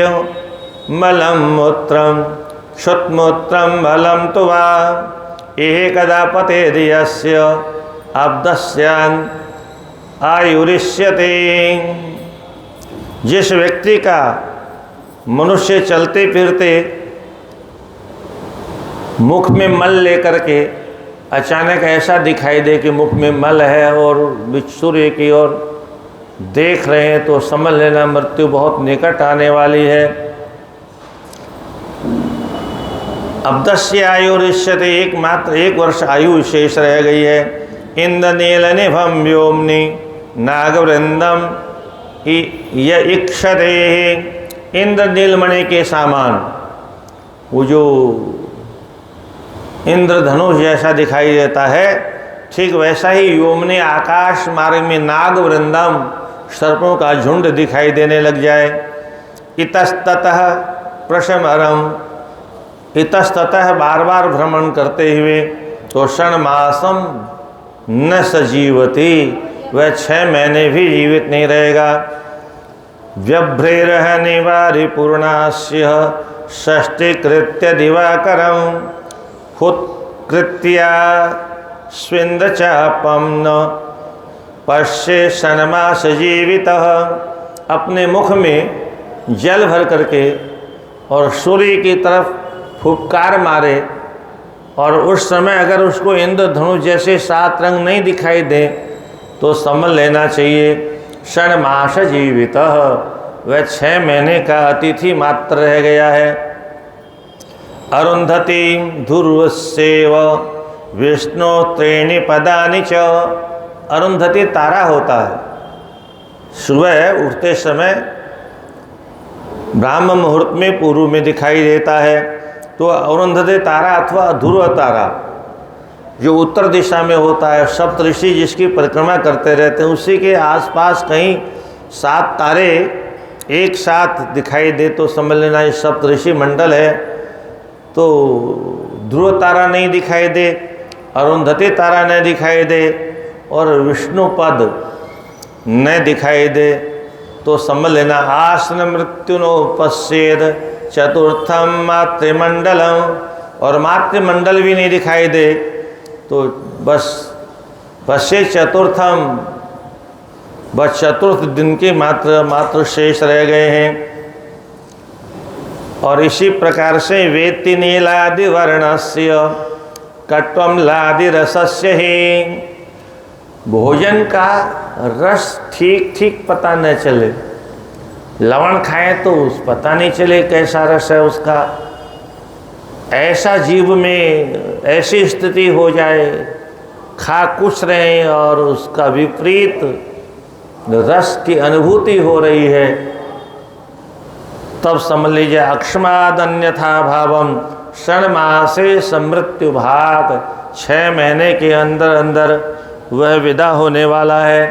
Speaker 1: मलम मूत्रम क्षुत्मूत्रम मलम तो वा कदा पतेर्यस्य अब्दस्यान् आयुरिष्यते। जिस व्यक्ति का मनुष्य चलते फिरते मुख में मल लेकर के अचानक ऐसा दिखाई दे कि मुख में मल है और सूर्य की ओर देख रहे हैं तो समझ लेना मृत्यु बहुत निकट आने वाली है। अब्दस्य आयुरिष्यते, एकमात्र 1 वर्ष आयु शेष रह गई है। इंद्रनील निभम व्योमनि नागवृंदम इक्षते। इंद्र नीलमणि के सामान, वो जो इंद्रधनुष जैसा दिखाई देता है, ठीक वैसा ही व्योमनि आकाश मार्ग में नागवृंदम सर्पों का झुंड दिखाई देने लग जाए। इतस्ततः प्रशमरम, इतस्ततः बार बार भ्रमण करते हुए तो षण्मासम न सजीवती, वह 6 महीने भी जीवित नहीं रहेगा। व्यभ्रेरह निवारि पूर्णास्य षष्टिकृत्य दिवाकरम हुत्कृत्या स्विंदचापम न पश्ये षण्मास जीवितः। अपने मुख में जल भर करके और सूर्य की तरफ फुफकार मारे और उस समय अगर उसको इंद्रधनुष जैसे 7 रंग नहीं दिखाई दे तो समझ लेना चाहिए षण्मास जीवितः, वह 6 महीने का अतिथि मात्र रह गया है। अरुंधति ध्रुवस्येव विष्णु त्रीणि पदानि च। अरुंधति तारा होता है, सुबह उठते समय ब्राह्म मुहूर्त में पूर्व में दिखाई देता है। तो अरुंधति तारा अथवा ध्रुव तारा जो उत्तर दिशा में होता है, सप्तऋषि जिसकी परिक्रमा करते रहते हैं, उसी के आसपास कहीं 7 तारे एक साथ दिखाई दे तो समझ लेना ये सप्तऋषि मंडल है। तो ध्रुव तारा नहीं दिखाई दे, अरुंधति तारा नहीं दिखाई दे और विष्णु पद न दिखाई दे तो समझ लेना आसन मृत्युनो पश्येद चतुर्थम मातृमंडलम, और मातृमंडल भी नहीं दिखाई दे तो बस पश्ये चतुर्थम, बस चतुर्थ दिन के मात्र शेष रह गए हैं। और इसी प्रकार से वेत्ति नीलादि वर्णस्य कट्वम लादि रसस्य ही, भोजन का रस ठीक ठीक पता न चले, लवण खाएं तो उस पता नहीं चले कैसा रस है उसका। ऐसा जीव में ऐसी स्थिति हो जाए, खा कुछ रहे और उसका विपरीत रस की अनुभूति हो रही है, तब समझ लीजिए अक्षमाद अन्यथा भावम षण्मासे समृत्यु भाग, 6 महीने के अंदर अंदर वह विदा होने वाला है।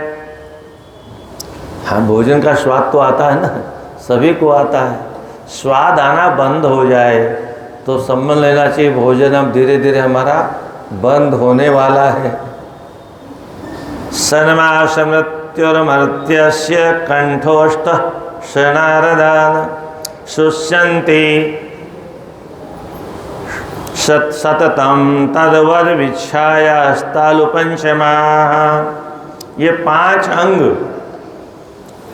Speaker 1: हाँ, भोजन का स्वाद तो आता है ना, सभी को आता है। स्वाद आना बंद हो जाए तो समझ लेना चाहिए भोजन अब धीरे धीरे हमारा बंद होने वाला है। षण्मास मृत्युर्मर्त्यस्य कंठोष्ठ शनारदान शुष्यन्ति सततम तद्वद विच्छायास्तालु पंचमाः। ये 5 अंग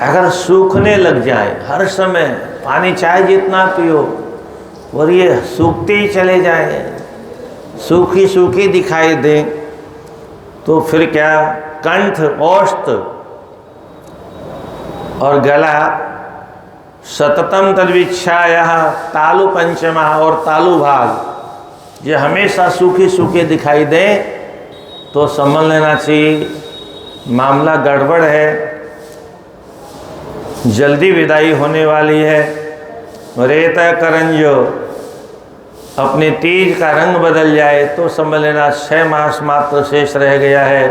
Speaker 1: अगर सूखने लग जाए, हर समय पानी चाहे जितना पियो और ये सूखते ही चले जाए, सूखी सूखी दिखाई दे तो फिर क्या, कंठ, औष्ठ और गला सततम तद्विच्छायः तालु पंचमा और तालु भाग ये हमेशा सूखे सूखे दिखाई दें तो समझ लेना चाहिए मामला गड़बड़ है, जल्दी विदाई होने वाली है। रेत करंजो अपने तीज का रंग बदल जाए तो समझ लेना 6 मास मात्र शेष रह गया है।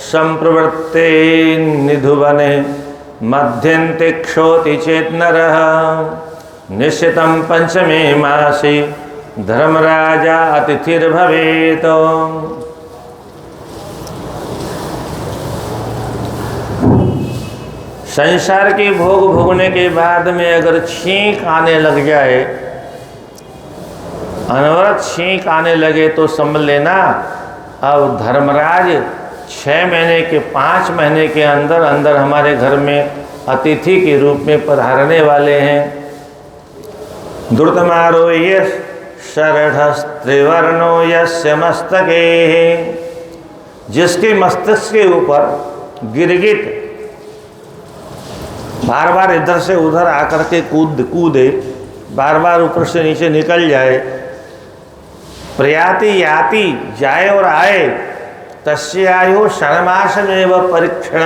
Speaker 1: संप्रवृत्ते निधुवने मध्यन्ते क्षोति चेत नरः निश्चितं पंचमे मासि धर्मराजा अतिथिर्भवेत्। संसार के भोग भोगने के बाद में अगर छींक आने लग जाए, अनवरत छींक आने लगे तो समझ लेना अब धर्मराज 6 महीने के 5 महीने के अंदर अंदर हमारे घर में अतिथि के रूप में पधारने वाले हैं। द्रुतमारो यश शरढ़स्त्रिवर्णो यस्य मस्तके, जिसके मस्तिष्क के ऊपर गिरगिट बार बार इधर से उधर आकर के कूदे, बार बार ऊपर से नीचे निकल जाए, प्रयाति याति जाए और आए, तस्य आयु षण्मासमेव परीक्षण,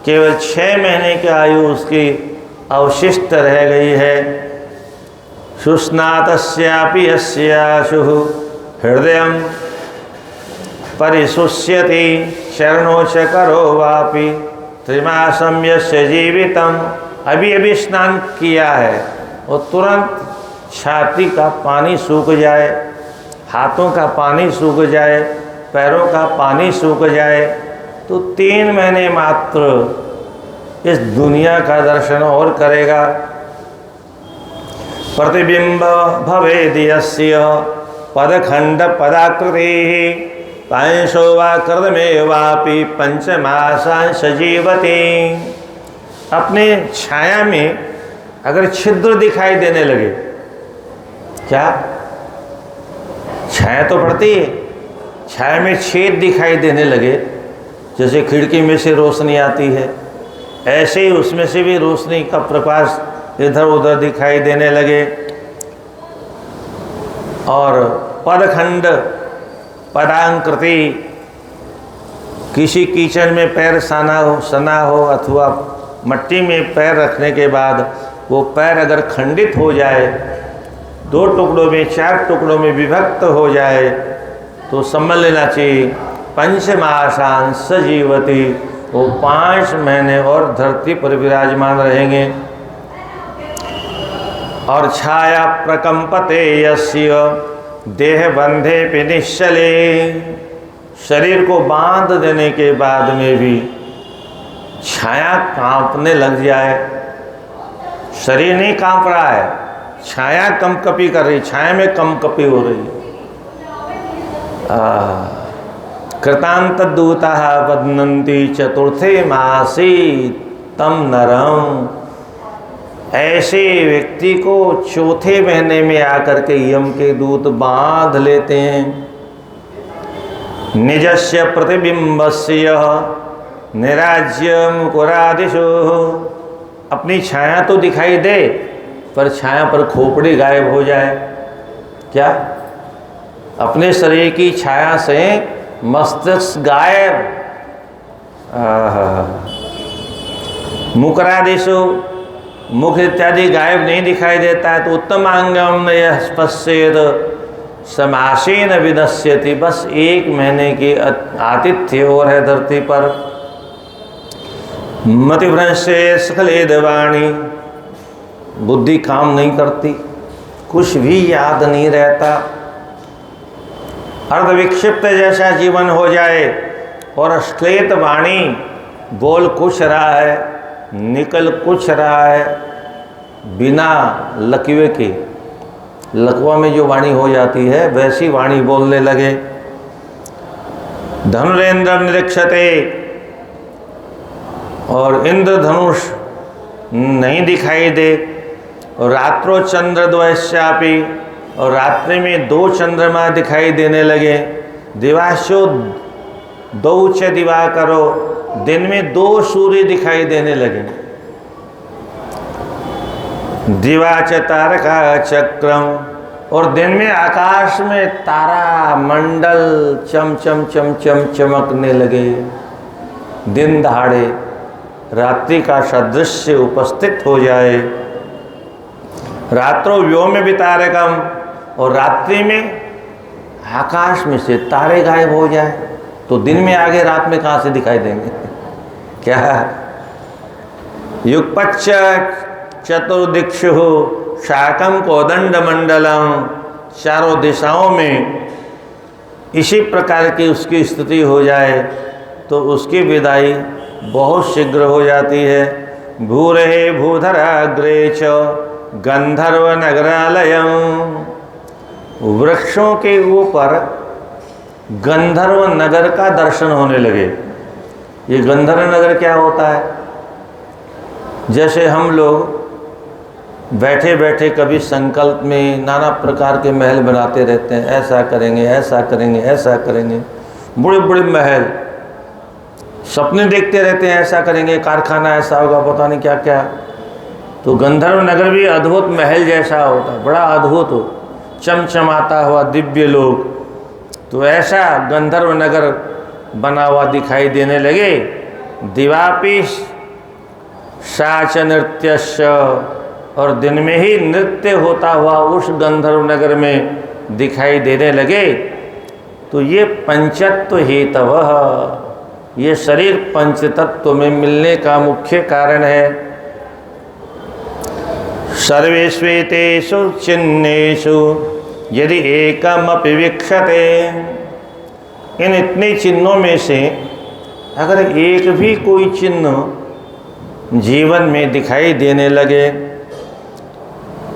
Speaker 1: केवल 6 महीने की आयु उसकी अवशिष्ट रह गई है। शुष्णातस्यापि यस्याशुः हृदयं परिशुष्यति चरणो च करो वापि त्रिमासम यस्य जीवितम, अभी स्नान किया है और तुरंत छाती का पानी सूख जाए, हाथों का पानी सूख जाए, पैरों का पानी सूख जाए तो 3 महीने मात्र इस दुनिया का दर्शन और करेगा। प्रतिबिंब भवेद यस्य पदखंड पदाकृति पांशो वा कृतमेवापि पंचमासान् सजीवति। अपने छाया में अगर छिद्र दिखाई देने लगे, क्या छाया तो पड़ती है, छाया में छेद दिखाई देने लगे, जैसे खिड़की में से रोशनी आती है ऐसे ही उसमें से भी रोशनी का प्रकाश इधर उधर दिखाई देने लगे। और पदखंड पदांकृति, किसी कीचड़ में पैर सना हो अथवा मट्टी में पैर रखने के बाद वो पैर अगर खंडित हो जाए, 2 टुकड़ों में 4 टुकड़ों में विभक्त हो जाए तो समझ लेना चाहिए पंचमासान् सजीवति, वो 5 महीने और धरती पर विराजमान रहेंगे। और छाया प्रकंपते यस्य देह बंधे पे निश्चले, शरीर को बांध देने के बाद में भी छाया कांपने लग जाए, शरीर नहीं कांप रहा है, छाया कंपकपी कर रही, छाया में कंपकपी हो रही है। कृतांत दूता बदनंती चतुर्थे मासी तम नरम, ऐसे व्यक्ति को 4थे महीने में आकर के यम के दूत बांध लेते हैं। निजस्य प्रतिबिंबस्य निराज्य मुकुरादिशो, अपनी छाया तो दिखाई दे पर छाया पर खोपड़ी गायब हो जाए। क्या? अपने शरीर की छाया से मस्तिष्क गायब। मुकुरादिशो, मुख इत्यादि गायब नहीं दिखाई देता है तो उत्तम अंगम यह स्पश्येत समासीन विनश्यति, बस 1 महीने की आतिथ्य और है धरती पर। मतिभ्रंशे स्खलेद वाणी, बुद्धि काम नहीं करती, कुछ भी याद नहीं रहता, अर्धविक्षिप्त जैसा जीवन हो जाए। और स्खलित वाणी, बोल कुछ रहा है निकल कुछ रहा है, बिना लकवे के, लकवा में जो वाणी हो जाती है वैसी वाणी बोलने लगे। धनुरेन्द्र निरीक्षते, और इंद्रधनुष नहीं दिखाई दे। और रात्रो चंद्रद्वयश्यापि, और रात्रि में 2 चंद्रमा दिखाई देने लगे। दिवाशो दो च दिवा करो, दिन में 2 सूर्य दिखाई देने लगे। दिवा च तारका चक्रम, और दिन में आकाश में तारा मंडल चम चम चम चम चमकने लगे। दिन दहाड़े रात्रि का सदृश्य उपस्थित हो जाए। रात्रो व्योम वितारकम, और रात्रि में आकाश में से तारे गायब हो जाए तो दिन में आगे रात में कहाँ से दिखाई देंगे? क्या युगपच्च चतुर्दिक्षु शाकम कोदंड मंडलम, चारों दिशाओं में इसी प्रकार की उसकी स्थिति हो जाए तो उसकी विदाई बहुत शीघ्र हो जाती है। भूरहे भूधराग्रे च गंधर्व नगरालयम, वृक्षों के ऊपर गंधर्व नगर का दर्शन होने लगे। ये गंधर्व नगर क्या होता है? जैसे हम लोग बैठे बैठे कभी संकल्प में नाना प्रकार के महल बनाते रहते हैं, ऐसा करेंगे ऐसा करेंगे ऐसा करेंगे, बड़े बड़े महल, सपने देखते रहते हैं ऐसा करेंगे, कारखाना ऐसा होगा, पता नहीं क्या क्या। तो गंधर्व नगर भी अद्भुत महल जैसा होता, बड़ा अद्भुत हो, चमचमाता हुआ दिव्य लोक। तो ऐसा गंधर्व नगर बना हुआ दिखाई देने लगे। दिवापि साच नृत्यस्य, और दिन में ही नृत्य होता हुआ उस गंधर्व नगर में दिखाई देने लगे। तो ये पंचत्व हेतवः, ये शरीर पंचतत्व में मिलने का मुख्य कारण है। सर्वेष्वेतेषु चिन्हेषु यदि एकमपि वीक्षते, इन इतने चिन्हों में से अगर एक भी कोई चिन्ह जीवन में दिखाई देने लगे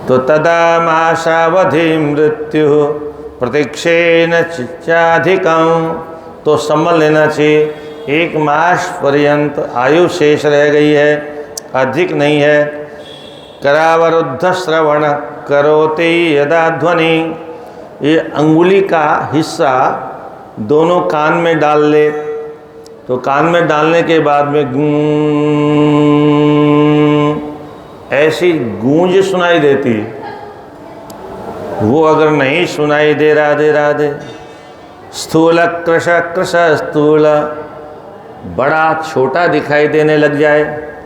Speaker 1: तो तदा मासावधि मृत्यु प्रतीक्षेन चाधिकम, तो समझ लेना चाहिए 1 मास पर्यंत आयु शेष रह गई है, अधिक नहीं है। करावरुद्ध श्रवण करोति यदा ध्वनि, ये अंगुली का हिस्सा दोनों कान में डाल ले, तो कान में डालने के बाद में ऐसी गूंज सुनाई देती। वो अगर नहीं सुनाई दे, राधे राधे। स्थूल कृश कृश स्थूल, बड़ा छोटा दिखाई देने लग जाए,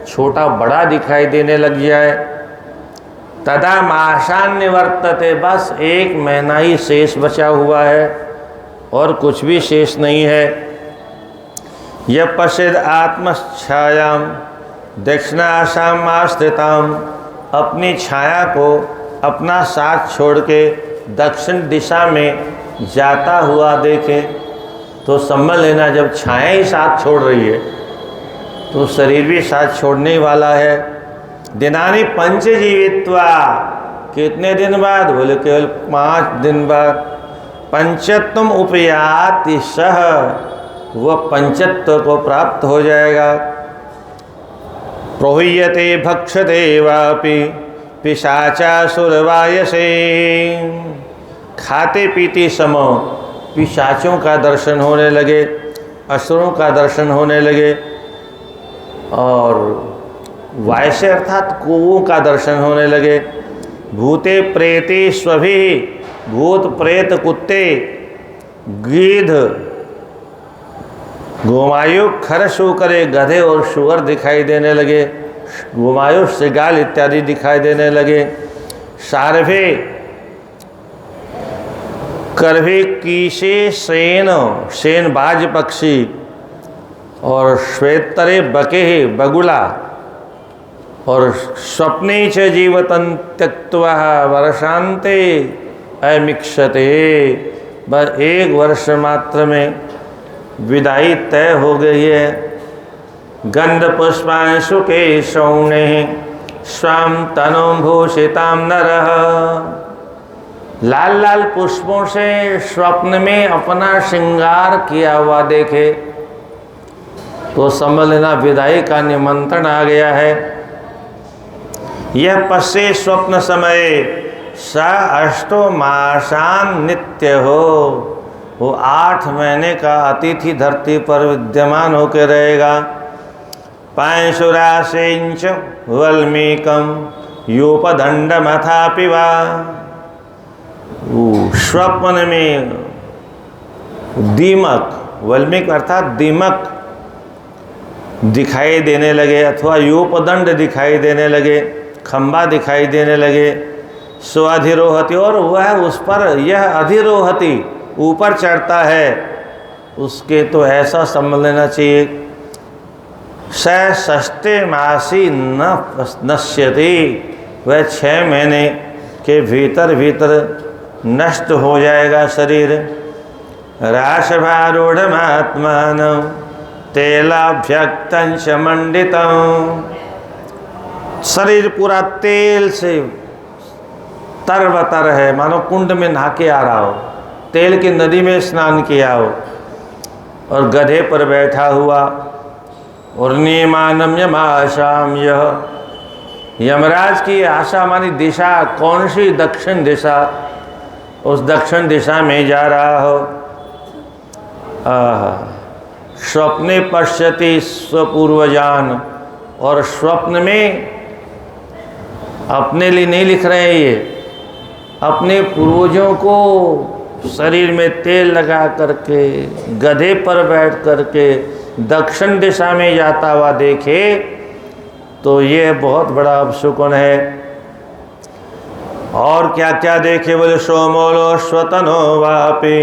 Speaker 1: छोटा बड़ा दिखाई देने लग जाए। तदा माशान निवर्तते, बस 1 महीना ही शेष बचा हुआ है और कुछ भी शेष नहीं है। यह पश्चिद आत्मछायाम दक्षिणाशाम स्थिताम, अपनी छाया को अपना साथ छोड़ के दक्षिण दिशा में जाता हुआ देखे तो समझ लेना जब छाया ही साथ छोड़ रही है तो शरीर भी साथ छोड़ने वाला है। दिनानि पंच जीवित्वा, कितने दिन बाद? बोले केवल 5 दिन बाद। पंचत्वम उपयाति सह, वह पंचत्व को प्राप्त हो जाएगा। प्रोह्यते भक्षते वापि पिशाचासुरवायसे, खाते पीते समय पिशाचों का दर्शन होने लगे, असुरों का दर्शन होने लगे, और वायसे अर्थात कुओं का दर्शन होने लगे। भूते प्रेते स्वभि, भूत प्रेत कुत्ते गीध गोमायु खर शूकरे, गधे और शुअर दिखाई देने लगे, गोमायु श्रृगाल इत्यादि दिखाई देने लगे। सार्वे करभे कीशे सेन, सेन बाज पक्षी, और श्वेतरे बके बगुला, और स्वप्ने च जीवतन त्यक्त्वा वर्षांते अमिक्षते, बस 1 वर्ष मात्र में विदाई तय हो गई है। गंध पुष्पांशु के शौने स्वाम तनुभूषिताम नरः, लाल लाल पुष्पों से स्वप्न में अपना श्रृंगार किया हुआ देखे तो समझ लेना विदाई का निमंत्रण आ गया है। यह पश्चे स्वप्न समय स 8 मासान नित्य हो, वो 8 महीने का अतिथि धरती पर विद्यमान होकर रहेगा। पांशुराशेंच वल्मीकम योपदंड मथापि वा। स्वप्न में दीमक, वल्मीक अर्थात दीमक दिखाई देने लगे अथवा योपदंड दिखाई देने लगे, खंबा दिखाई देने लगे। सो अधिरोहति, और वह उस पर यह अधिरोहति ऊपर चढ़ता है, उसके तो ऐसा समझ लेना चाहिए। षष्ठे मासी न नश्यति, वह 6 महीने के भीतर भीतर नष्ट हो जाएगा शरीर। राशभारूढ़मात्मानं तेलाभ्यक्तं मंडितं, शरीर पूरा तेल से तरबतर है, मानो कुंड में नहा के आ रहा हो, तेल की नदी में स्नान किया हो, और गधे पर बैठा हुआ। और नियमानम यमाशाम, यह यमराज की आशा मानी दिशा कौन सी? दक्षिण दिशा, उस दक्षिण दिशा में जा रहा हो। स्वप्ने पश्यति स्वपूर्वजान, और स्वप्न में अपने लिए नहीं लिख रहे हैं ये, अपने पूर्वजों को शरीर में तेल लगा करके गधे पर बैठ करके दक्षिण दिशा में जाता हुआ देखे तो ये बहुत बड़ा अपशकुन है। और क्या क्या देखे? बोले सोमोलो स्वतनो वापि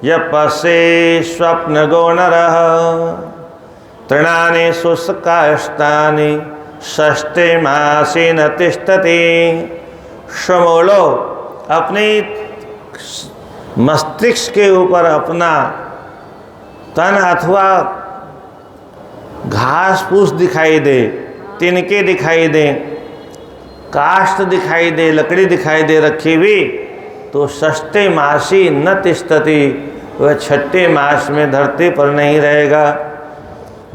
Speaker 1: यपसे स्वप्न गौणरः तृणानि शुष्काष्टानि षष्ठे मासी न तिष्ठति। समोलो, अपने मस्तिष्क के ऊपर अपना तन अथवा घास फूस दिखाई दे, तिनके दिखाई दे, काष्ठ दिखाई दे, लकड़ी दिखाई दे रखी हुई, तो षष्ठे मासी न तिष्ठति, वह 6ठे मास में धरती पर नहीं रहेगा।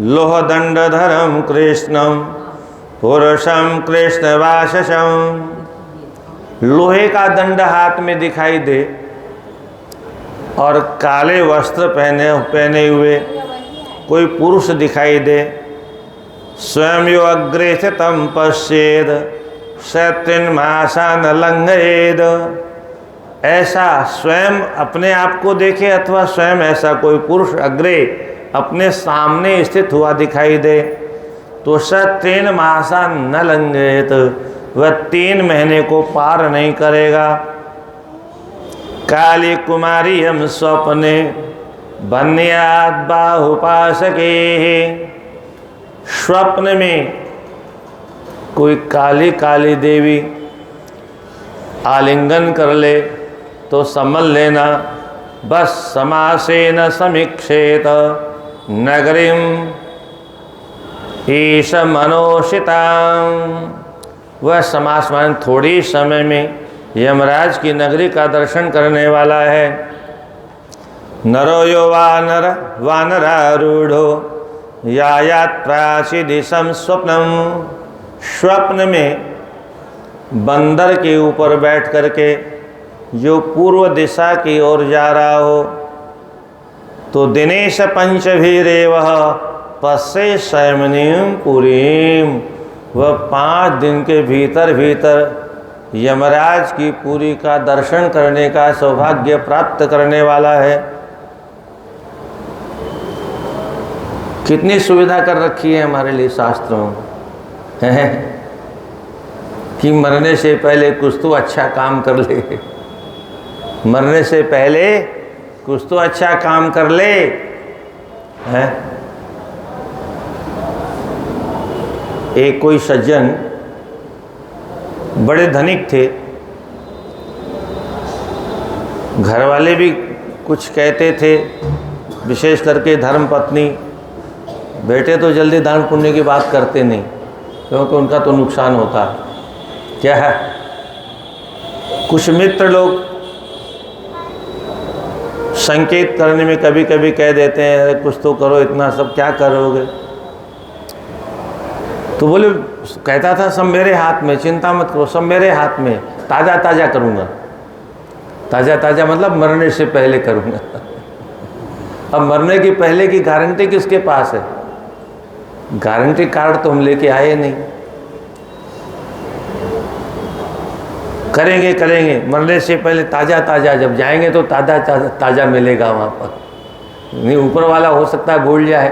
Speaker 1: लोह दंड धरम कृष्णम पुरुषम कृष्णवाससम, लोहे का दंड हाथ में दिखाई दे और काले वस्त्र पहने हुए कोई पुरुष दिखाई दे। स्वयं यो अग्रे से तम पश्येद सत्रिन मासान लंघयेद, ऐसा स्वयं अपने आप को देखे अथवा स्वयं ऐसा कोई पुरुष अग्रे अपने सामने स्थित हुआ दिखाई दे तो सत्रिन मासान न लंघयेत, वह 3 महीने को पार नहीं करेगा। काली कुमारी हम स्वप्ने बन्याद बाहुपासके, स्वप्न में कोई काली काली देवी आलिंगन कर ले तो समझ लेना बस समासेन समीक्षेत नगरीम ईश मनोषितां, वह समास मान थोड़ी समय में यमराज की नगरी का दर्शन करने वाला है। नरो यो वानर वानरारूढ़ो यायात प्राचीदिशम स्वप्नम, स्वप्न में बंदर के ऊपर बैठ करके जो पूर्व दिशा की ओर जा रहा हो तो दिनेश पंचभीरेव पश्ये शैमनीम पुरीम, वह 5 दिन के भीतर भीतर यमराज की पुरी का दर्शन करने का सौभाग्य प्राप्त करने वाला है। कितनी सुविधा कर रखी है हमारे लिए शास्त्रों है कि मरने से पहले कुछ तो अच्छा काम कर ले, मरने से पहले कुछ तो अच्छा काम कर ले है। एक कोई सज्जन बड़े धनिक थे, घर वाले भी कुछ कहते थे, विशेष करके धर्म पत्नी, बेटे तो जल्दी दान पुण्य की बात करते नहीं क्योंकि उनका तो नुकसान होता है। क्या है, कुछ मित्र लोग संकेत करने में कभी कभी कह देते हैं कुछ तो करो, इतना सब क्या करोगे। तो बोले, कहता था सब मेरे हाथ में, चिंता मत करो, सब मेरे हाथ में, ताज़ा ताज़ा करूँगा। ताज़ा ताज़ा मतलब मरने से पहले करूँगा। अब मरने की पहले की गारंटी किसके पास है? गारंटी कार्ड तो हम लेके आए नहीं। करेंगे करेंगे, मरने से पहले ताज़ा ताज़ा, जब जाएंगे तो ताज़ा ताज़ा मिलेगा वहाँ पर। नहीं, ऊपर वाला हो सकता है भूल जाए।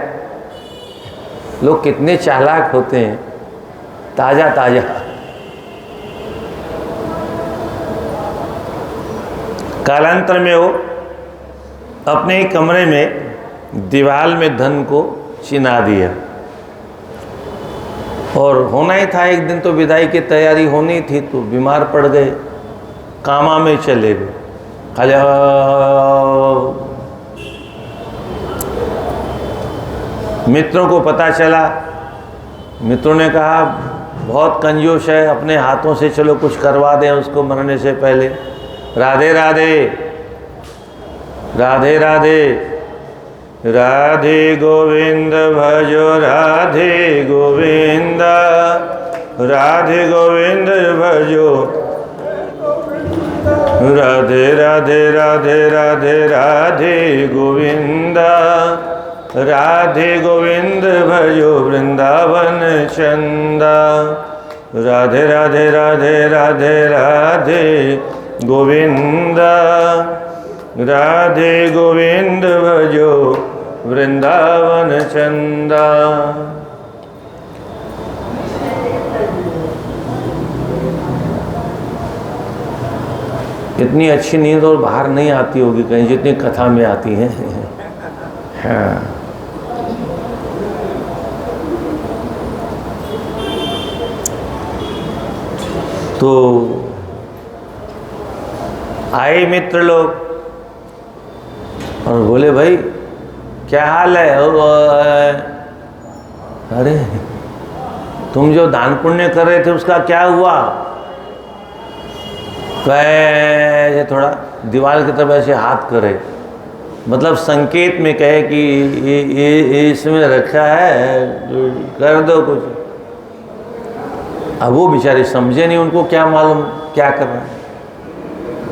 Speaker 1: लोग कितने चालाक होते हैं, ताज़ा ताज़ा। कालांतर में वो अपने ही कमरे में दीवार में धन को चिना दिया। और होना ही था, एक दिन तो विदाई की तैयारी होनी थी, तो बीमार पड़ गए, कामा में चले गए। खाली मित्रों को पता चला, मित्रों ने कहा बहुत कंजूस है, अपने हाथों से चलो कुछ करवा दें उसको मरने से पहले। राधे राधे, राधे राधे, राधे गोविंद भजो राधे गोविंद, राधे गोविंद भजो, राधे राधे राधे राधे राधे गोविंद, राधे गोविंद भजो वृंदावन चंदा। राधे राधे राधे राधे राधे गोविंद, राधे गोविंद भजो वृंदावन चंदा। इतनी अच्छी नींद और बाहर नहीं आती होगी कहीं, जितनी कथा में आती है। हाँ, तो आए मित्र लोग और बोले भाई क्या हाल है? अरे तुम जो दान पुण्य कर रहे थे उसका क्या हुआ? कहे थोड़ा दीवार की तरफ ऐसे हाथ करे, मतलब संकेत में कहे कि ये इसमें रखा है, कर दो कुछ। अब वो बेचारे समझे नहीं, उनको क्या मालूम क्या कर रहे हैं।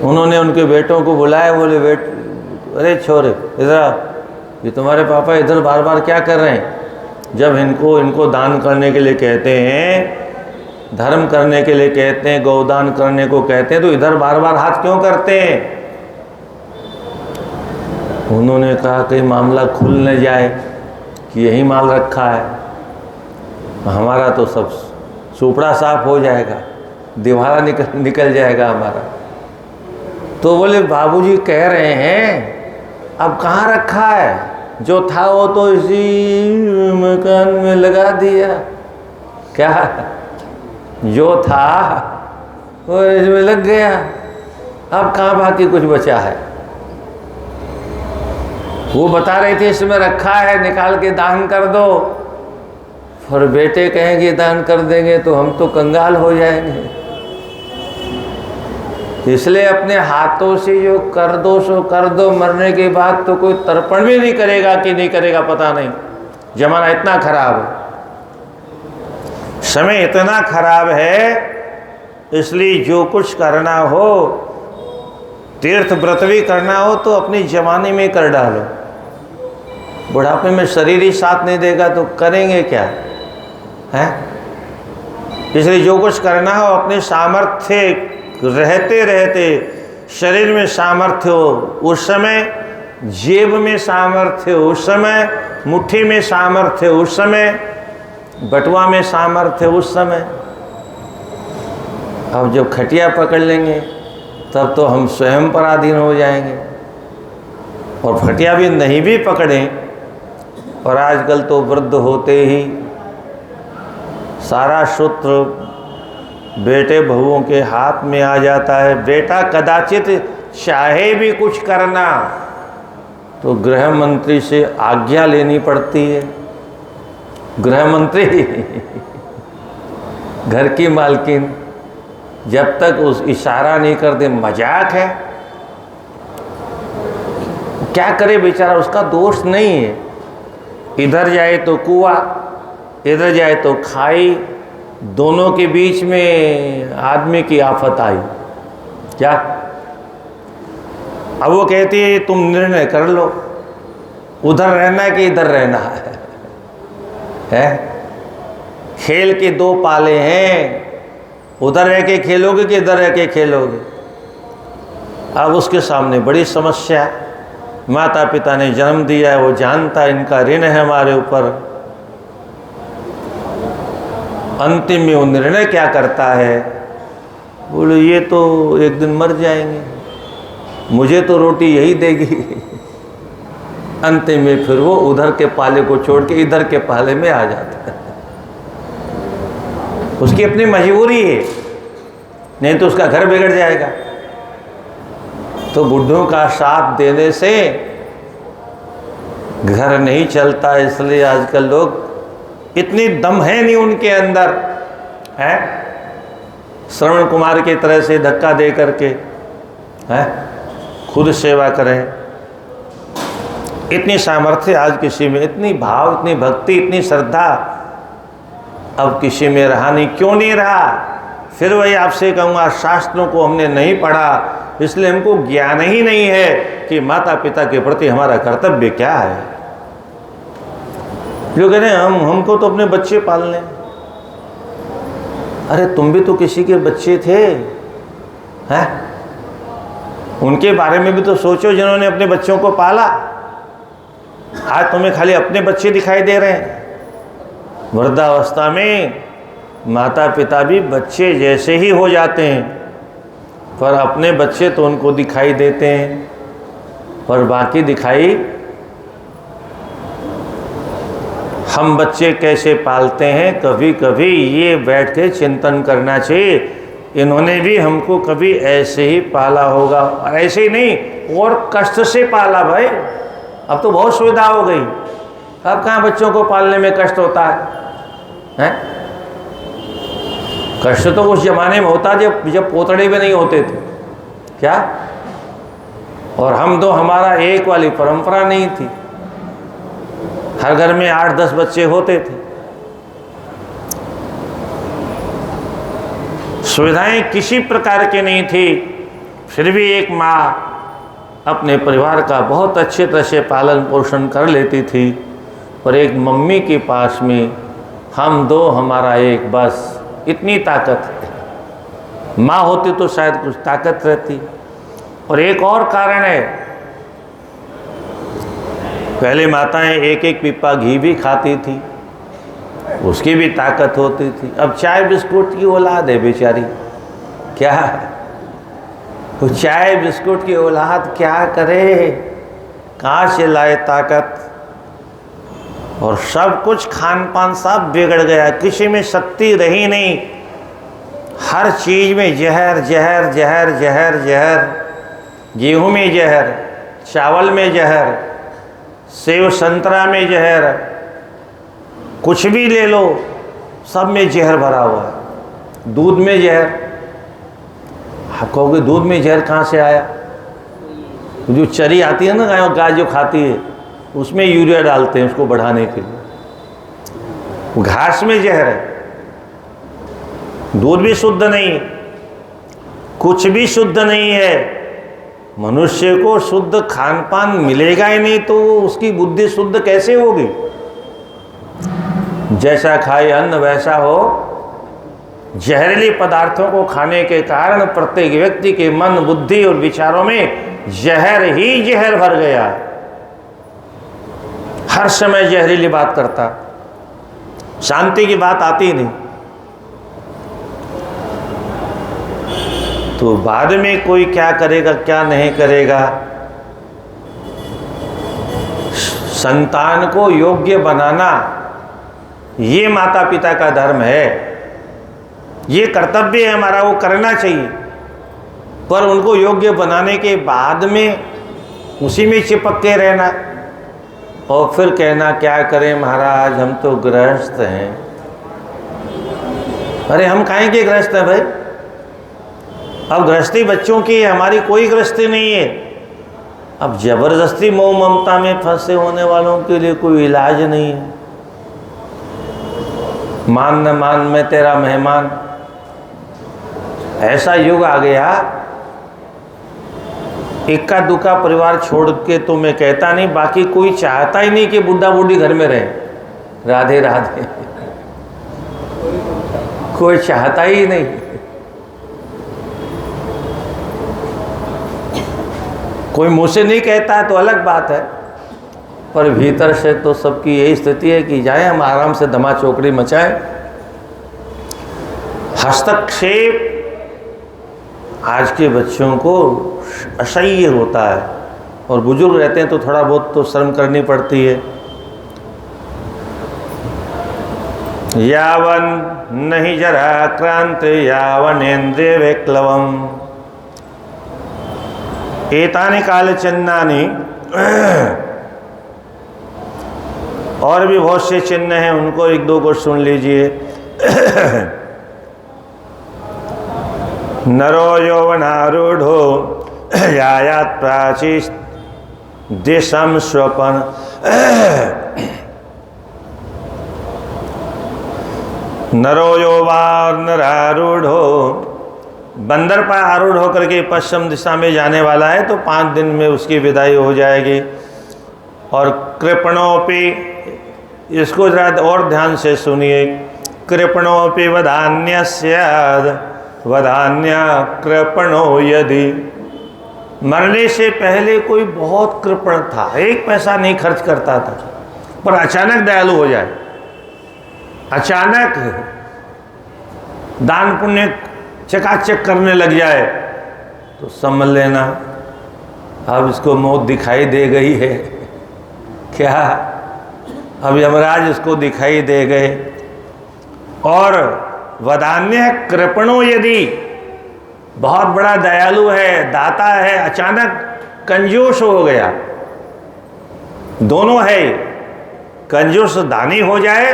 Speaker 1: उन्होंने उनके बेटों को बुलाया, बोले बेट, अरे छोरे इधर आओ, ये तुम्हारे पापा इधर बार बार क्या कर रहे हैं? जब इनको दान करने के लिए कहते हैं, धर्म करने के लिए कहते हैं, गौदान करने को कहते हैं, तो इधर बार बार हाथ क्यों करते हैं? उन्होंने कहा कहीं मामला खुल न जाए कि यही माल रखा है, हमारा तो सब सुपड़ा साफ हो जाएगा, दिवाला निकल जाएगा हमारा। तो बोले बाबूजी कह रहे हैं अब कहाँ रखा है? जो था वो तो इसी मकान में लगा दिया। क्या? जो था वो इसमें लग गया, अब कहाँ बाकी कुछ बचा है? वो बता रहे थे इसमें रखा है, निकाल के दान कर दो। और बेटे कहेंगे दान कर देंगे तो हम तो कंगाल हो जाएंगे। इसलिए अपने हाथों से जो कर दो सो कर दो, मरने के बाद तो कोई तर्पण भी नहीं करेगा कि नहीं करेगा पता नहीं। जमाना इतना खराब है, समय इतना खराब है, इसलिए जो कुछ करना हो, तीर्थ व्रत भी करना हो तो अपनी जवानी में कर डालो। बुढ़ापे में शरीर ही साथ नहीं देगा तो करेंगे क्या है? इसलिए जो कुछ करना हो अपने सामर्थ्य रहते रहते, शरीर में सामर्थ्य हो उस समय, जेब में सामर्थ्य हो उस समय, मुट्ठी में सामर्थ्य हो उस समय, बटुआ में सामर्थ्य उस समय। अब जब खटिया पकड़ लेंगे तब तो हम स्वयं पराधीन हो जाएंगे। और खटिया भी नहीं भी पकड़ें, और आजकल तो वृद्ध होते ही सारा सूत्र बेटे बहुओं के हाथ में आ जाता है। बेटा कदाचित चाहे भी कुछ करना तो गृह मंत्री से आज्ञा लेनी पड़ती है। गृह मंत्री घर की मालकिन जब तक उस इशारा नहीं कर दे, मजाक है। क्या करे बेचारा, उसका दोष नहीं है। इधर जाए तो कुआं, इधर जाए तो खाई, दोनों के बीच में आदमी की आफत आई। क्या? अब वो कहती है तुम निर्णय कर लो, उधर रहना है कि इधर रहना है? खेल के दो पाले हैं, उधर रह के खेलोगे कि इधर रह के खेलोगे। अब उसके सामने बड़ी समस्या है। माता पिता ने जन्म दिया है, वो जानता है इनका ऋण है हमारे ऊपर। अंतिम में वो निर्णय क्या करता है, बोले ये तो एक दिन मर जाएंगे, मुझे तो रोटी यही देगी। अंतिम में फिर वो उधर के पाले को छोड़ के इधर के पाले में आ जाता है। उसकी अपनी मजबूरी है, नहीं तो उसका घर बिगड़ जाएगा। तो बुढ़ों का साथ देने से घर नहीं चलता, इसलिए आजकल लोग इतनी दम है नहीं उनके अंदर है, श्रवण कुमार की तरह से धक्का दे करके है खुद सेवा करें। इतनी सामर्थ्य आज किसी में, इतनी भाव, इतनी भक्ति, इतनी श्रद्धा अब किसी में रहा नहीं। क्यों नहीं रहा? फिर वही आपसे कहूँगा, शास्त्रों को हमने नहीं पढ़ा, इसलिए हमको ज्ञान ही नहीं है कि माता पिता के प्रति हमारा कर्तव्य क्या है। जो कह रहे हैं हमको तो अपने बच्चे पालने। अरे तुम भी तो किसी के बच्चे थे हैं? उनके बारे में भी तो सोचो जिन्होंने अपने बच्चों को पाला। आज तुम्हें खाली अपने बच्चे दिखाई दे रहे हैं। वृद्धावस्था में माता पिता भी बच्चे जैसे ही हो जाते हैं, पर अपने बच्चे तो उनको दिखाई देते हैं, पर बाकी दिखाई। हम बच्चे कैसे पालते हैं, कभी कभी ये बैठ के चिंतन करना चाहिए। इन्होंने भी हमको कभी ऐसे ही पाला होगा, ऐसे ही नहीं और कष्ट से पाला भाई। अब तो बहुत सुविधा हो गई, अब कहाँ बच्चों को पालने में कष्ट होता है? कष्ट तो उस जमाने में होता जब पोतड़े भी नहीं होते थे क्या। और हम तो, हमारा एक वाली परंपरा नहीं थी, हर घर में 8-10 बच्चे होते थे। सुविधाएं किसी प्रकार की नहीं थी, फिर भी एक माँ अपने परिवार का बहुत अच्छे तरह से पालन पोषण कर लेती थी। और एक मम्मी के पास में हम दो हमारा एक, बस इतनी ताकत है। माँ होती तो शायद कुछ ताकत रहती। और एक और कारण है, पहले माताएं एक एक पिप्पा घी भी खाती थी, उसकी भी ताकत होती थी। अब चाय बिस्कुट की औलाद है बेचारी, क्या वो चाय बिस्कुट की औलाद क्या करे, कहाँ से लाए ताकत। और सब कुछ खान पान सब बिगड़ गया, किसी में शक्ति रही नहीं। हर चीज़ में जहर जहर जहर जहर जहर, गेहूँ में जहर, चावल में जहर, सेव संतरा में जहर, कुछ भी ले लो सब में जहर भरा हुआ है। दूध में जहर, आप कहोगे दूध में जहर कहाँ से आया? जो चरी आती है ना गाय जो खाती है, उसमें यूरिया डालते हैं उसको बढ़ाने के लिए। घास में जहर है, दूध भी शुद्ध नहीं है, कुछ भी शुद्ध नहीं है। मनुष्य को शुद्ध खान पान मिलेगा ही नहीं तो उसकी बुद्धि शुद्ध कैसे होगी? जैसा खाए अन्न वैसा हो। जहरीले पदार्थों को खाने के कारण प्रत्येक व्यक्ति के मन, बुद्धि और विचारों में जहर ही जहर भर गया। हर समय जहरीली बात करता, शांति की बात आती नहीं। तो बाद में कोई क्या करेगा क्या नहीं करेगा। संतान को योग्य बनाना ये माता पिता का धर्म है, ये कर्तव्य है हमारा, वो करना चाहिए। पर उनको योग्य बनाने के बाद में उसी में चिपक के रहना और फिर कहना क्या करें महाराज हम तो गृहस्थ हैं। अरे हम काहे के गृहस्थ हैं भाई? अब गृहस्थी बच्चों की है, हमारी कोई गृहस्थी नहीं है। अब जबरदस्ती मोह ममता में फंसे होने वालों के लिए कोई इलाज नहीं है। मान न मान मैं तेरा मेहमान, ऐसा युग आ गया। इक्का दुक्का परिवार छोड़ के तो मैं कहता नहीं, बाकी कोई चाहता ही नहीं कि बुढ़ा बूढ़ी घर में रहे। राधे राधे। कोई चाहता ही नहीं। कोई मुंह से नहीं कहता है तो अलग बात है, पर भीतर से तो सबकी यही स्थिति है कि जाए हम आराम से धमा चौकड़ी मचाएं। हस्तक्षेप आज के बच्चों को असह्य होता है, और बुजुर्ग रहते हैं तो थोड़ा बहुत तो शर्म करनी पड़ती है। यावन नहीं जरा क्रांत यावन इंद्रिय विक्लवम एतानि काल चिन्हानि। और भी बहुत से चिन्ह हैं, उनको एक दो को सुन लीजिए। नरो यौवनारूढ़ो यायात प्राची दिशम स्वपन। नरो यौवनारूढ़ो, बंदर पर आरूढ़ होकर के पश्चिम दिशा में जाने वाला है तो 5 दिन में उसकी विदाई हो जाएगी। और कृपणोपि, इसको जरा और ध्यान से सुनिए। कृपणोपि वधान्य स्याद वधान्य कृपणो यदि। मरने से पहले कोई बहुत कृपण था, 1 पैसा नहीं खर्च करता था, पर अचानक दयालु हो जाए, अचानक दान पुण्य चकाचक करने लग जाए, तो समझ लेना अब इसको मौत दिखाई दे गई है। क्या? अब यमराज इसको दिखाई दे गए। और वदान्य कृपणो यदि, बहुत बड़ा दयालु है, दाता है, अचानक कंजूस हो गया, दोनों है, कंजूस दानी हो जाए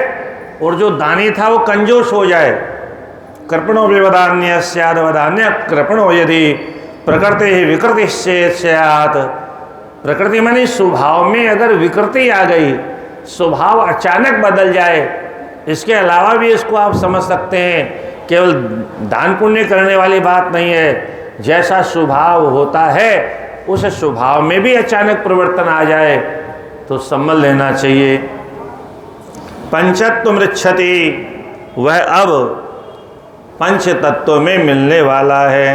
Speaker 1: और जो दानी था वो कंजूस हो जाए। कृपणो विवदान्य स्याद वदान्य कृपणो यदि प्रकृति ही विकृति से स्यात्। प्रकृति माने स्वभाव में अगर विकृति आ गई, स्वभाव अचानक बदल जाए, इसके अलावा भी इसको आप समझ सकते हैं, केवल दान पुण्य करने वाली बात नहीं है। जैसा स्वभाव होता है उस स्वभाव में भी अचानक परिवर्तन आ जाए तो समझ लेना चाहिए। पंचत्व मृच्छति, वह अब पंच तत्व में मिलने वाला है।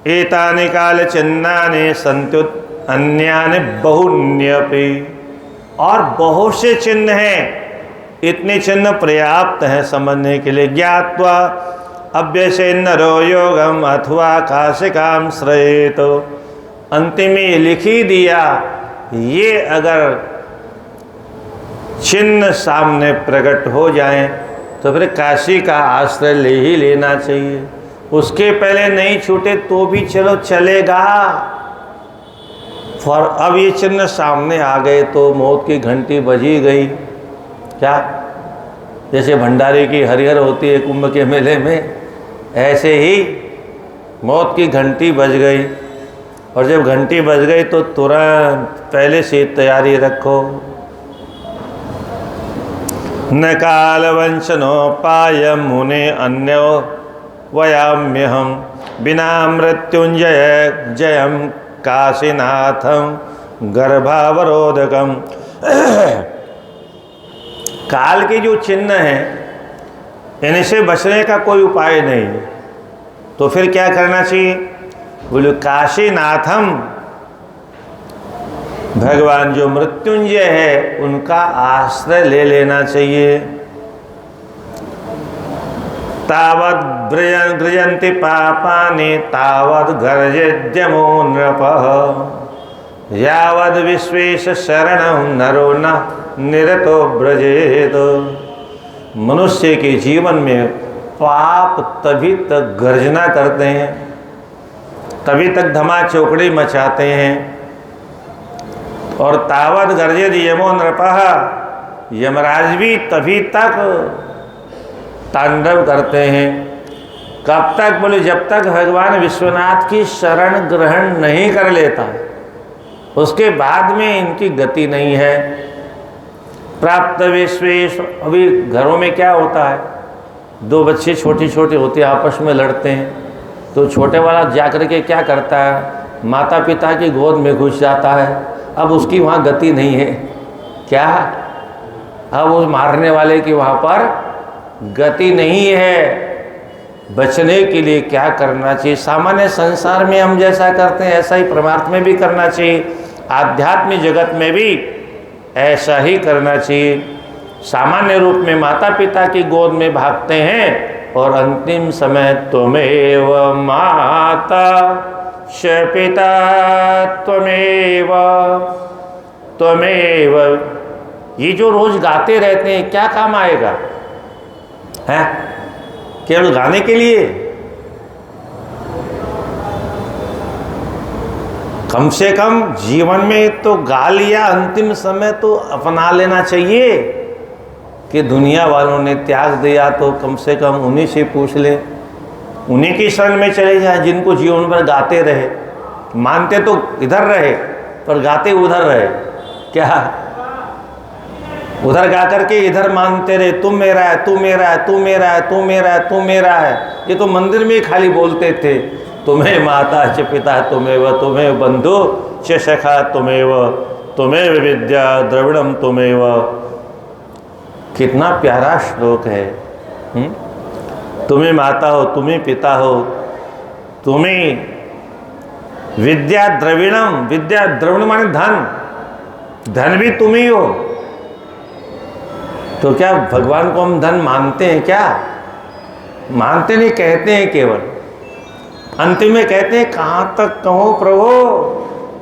Speaker 1: एतानि काल चिन्हानि सन्त्युत अन्यानि बहुन्यपि, और बहुत से चिन्ह हैं, इतने चिन्ह पर्याप्त हैं समझने के लिए। ज्ञात्वा अभ्यसे नरो योगम अथवा काशिकाम श्रयेत। अंतिम में लिख ही दिया, ये अगर चिन्ह सामने प्रकट हो जाएं तो फिर काशी का आश्रय ले ही लेना चाहिए। उसके पहले नहीं छूटे तो भी चलो चलेगा, पर अब ये चिन्ह सामने आ गए तो मौत की घंटी बजी गई। क्या? जैसे भंडारे की हरिहर होती है कुंभ के मेले में, ऐसे ही मौत की घंटी बज गई। और जब घंटी बज गई तो तुरंत पहले से तैयारी रखो। न काल वंशनोपाय मुने अन्यो वयाम्यहम बिना मृत्युंजय जयम काशीनाथम गर्भावरोधकम। काल के जो चिन्ह हैं इनसे बचने का कोई उपाय नहीं, तो फिर क्या करना चाहिए? बोले काशीनाथम, भगवान जो मृत्युंजय है उनका आश्रय ले लेना चाहिए। तावद गृजन्ति पापानि तावद गर्जद्यमो नृपः यावद विश्वेश शरणं नरो न निरतो ब्रजेत। मनुष्य के जीवन में पाप तभी तक गर्जना करते हैं, तभी तक धमा चौकड़ी मचाते हैं। और तावत गर्जत यमो नृपः, यमराज भी तभी तक तांडव करते हैं। कब तक? बोले जब तक भगवान विश्वनाथ की शरण ग्रहण नहीं कर लेता, उसके बाद में इनकी गति नहीं है। प्राप्त विश्वेश, अभी घरों में क्या होता है, 2 बच्चे छोटे छोटे होते हैं, आपस में लड़ते हैं, तो छोटे वाला जाकर के क्या करता है, माता पिता की गोद में घुस जाता है, अब उसकी वहाँ गति नहीं है। क्या? अब उस मारने वाले की वहाँ पर गति नहीं है। बचने के लिए क्या करना चाहिए? सामान्य संसार में हम जैसा करते हैं ऐसा ही परमार्थ में भी करना चाहिए, आध्यात्मिक जगत में भी ऐसा ही करना चाहिए। सामान्य रूप में माता पिता की गोद में भागते हैं और अंतिम समय त्वमेव माता च पिता त्वमेव त्वमेव, ये जो रोज गाते रहते हैं क्या काम आएगा? है केवल गाने के लिए? कम से कम जीवन में तो गा लिया, अंतिम समय तो अपना लेना चाहिए कि दुनिया वालों ने त्याग दिया तो कम से कम उन्हीं से पूछ ले, उन्हीं की शरण में चले जाए जिनको जीवन भर गाते रहे। मानते तो इधर रहे पर गाते उधर रहे। क्या? उधर गा करके इधर मानते रहे, तुम मेरा है, तू मेरा है, तू मेरा है, तू मेरा है, तू मेरा है। ये तो मंदिर में ही खाली बोलते थे, तुम्हें माता च पिता तुम्हें, तुम्हें बंधु च सखा तुम्हें, तुम्हें विद्या द्रविड़म तुम्हें। कितना प्यारा श्लोक है। तुम्हें माता हो, तुम्हें पिता हो, तुम्हें विद्या द्रविणम, विद्या द्रविण माने धन, धन भी तुम ही हो। तो क्या भगवान को हम धन मानते हैं? क्या मानते नहीं, कहते हैं केवल। अंतिम में कहते हैं कहाँ तक कहो प्रभु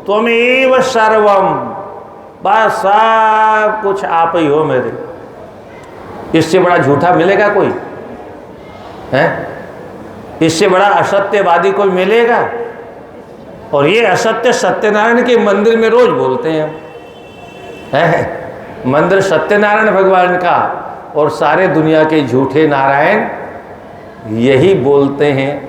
Speaker 1: त्वमेव सर्वम, बस सब कुछ आप ही हो मेरे। इससे बड़ा झूठा मिलेगा कोई? है इससे बड़ा असत्यवादी कोई मिलेगा? और ये असत्य सत्यनारायण के मंदिर में रोज बोलते हैं। है मंदिर सत्यनारायण भगवान का, और सारे दुनिया के झूठे नारायण यही बोलते हैं,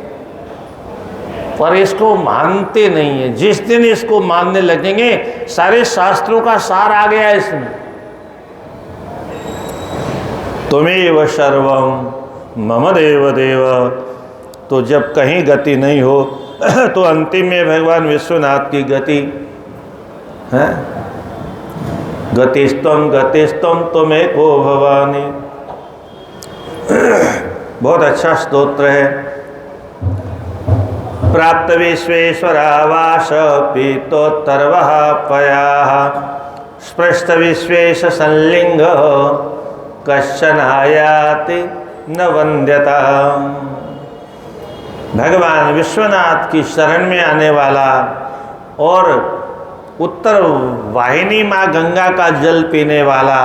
Speaker 1: पर इसको मानते नहीं है। जिस दिन इसको मानने लगेंगे सारे शास्त्रों का सार आ गया इसमें। त्वमेव सर्वम मम देव देव। तो जब कहीं गति नहीं हो तो अंतिम में भगवान विश्वनाथ की गति है। गतिस्तम गतिस्तम त्वमेव को भवानी। बहुत अच्छा स्तोत्र है। प्राप्त विश्वेश्वरावास पीतोत्तरवः पयाः, स्पृष्ट विश्वेश संलिंग कश्चन आयाति न वंद्यता। भगवान विश्वनाथ की शरण में आने वाला और उत्तर वाहिनी माँ गंगा का जल पीने वाला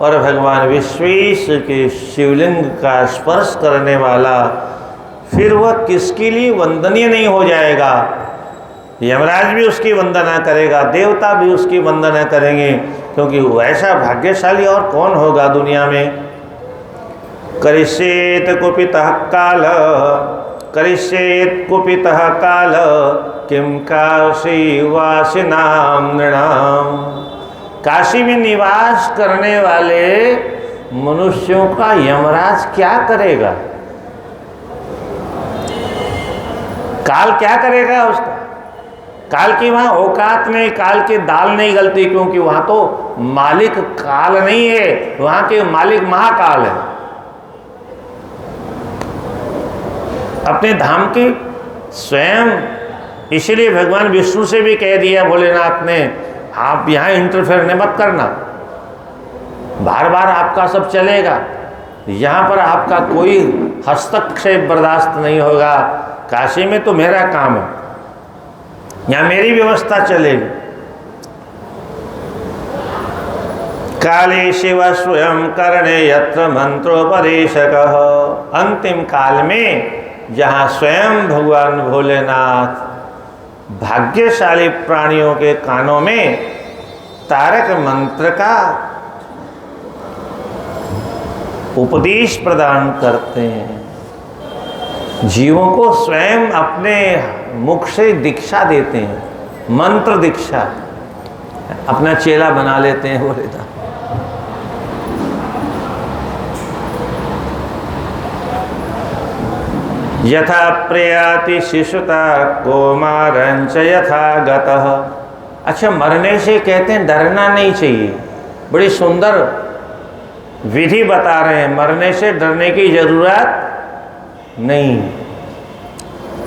Speaker 1: और भगवान विश्वेश के शिवलिंग का स्पर्श करने वाला, फिर वह किसके लिए वंदनीय नहीं हो जाएगा? यमराज भी उसकी वंदना करेगा, देवता भी उसकी वंदना करेंगे, क्योंकि वैसा भाग्यशाली और कौन होगा दुनिया में। करिष्येत कुपितः काल, करिष्येत कुपितः काल, किम काशी वासिनाम नृणाम। काशी में निवास करने वाले मनुष्यों का यमराज क्या करेगा? काल क्या करेगा उसका? काल की वहां औकात नहीं, काल की दाल नहीं गलती, क्योंकि वहां तो मालिक काल नहीं है, वहां के मालिक महाकाल है। अपने धाम की स्वयं, इसलिए भगवान विष्णु से भी कह दिया भोलेनाथ ने, आप यहाँ इंटरफेयर मत करना, बार बार आपका सब चलेगा, यहाँ पर आपका कोई हस्तक्षेप बर्दाश्त नहीं होगा। काशी में तो मेरा काम है, यहाँ मेरी व्यवस्था चलेगी। काले शिव स्वयं करणे यत्र मंत्रोपदेशकः। अंतिम काल में जहाँ स्वयं भगवान भोलेनाथ भाग्यशाली प्राणियों के कानों में तारक मंत्र का उपदेश प्रदान करते हैं, जीवों को स्वयं अपने मुख से दीक्षा देते हैं, मंत्र दीक्षा, अपना चेला बना लेते हैं भोलेनाथ। यथा प्रयाति शिशुता कौमारंच यथा गतः। अच्छा, मरने से कहते हैं डरना नहीं चाहिए। बड़ी सुंदर विधि बता रहे हैं, मरने से डरने की जरूरत नहीं।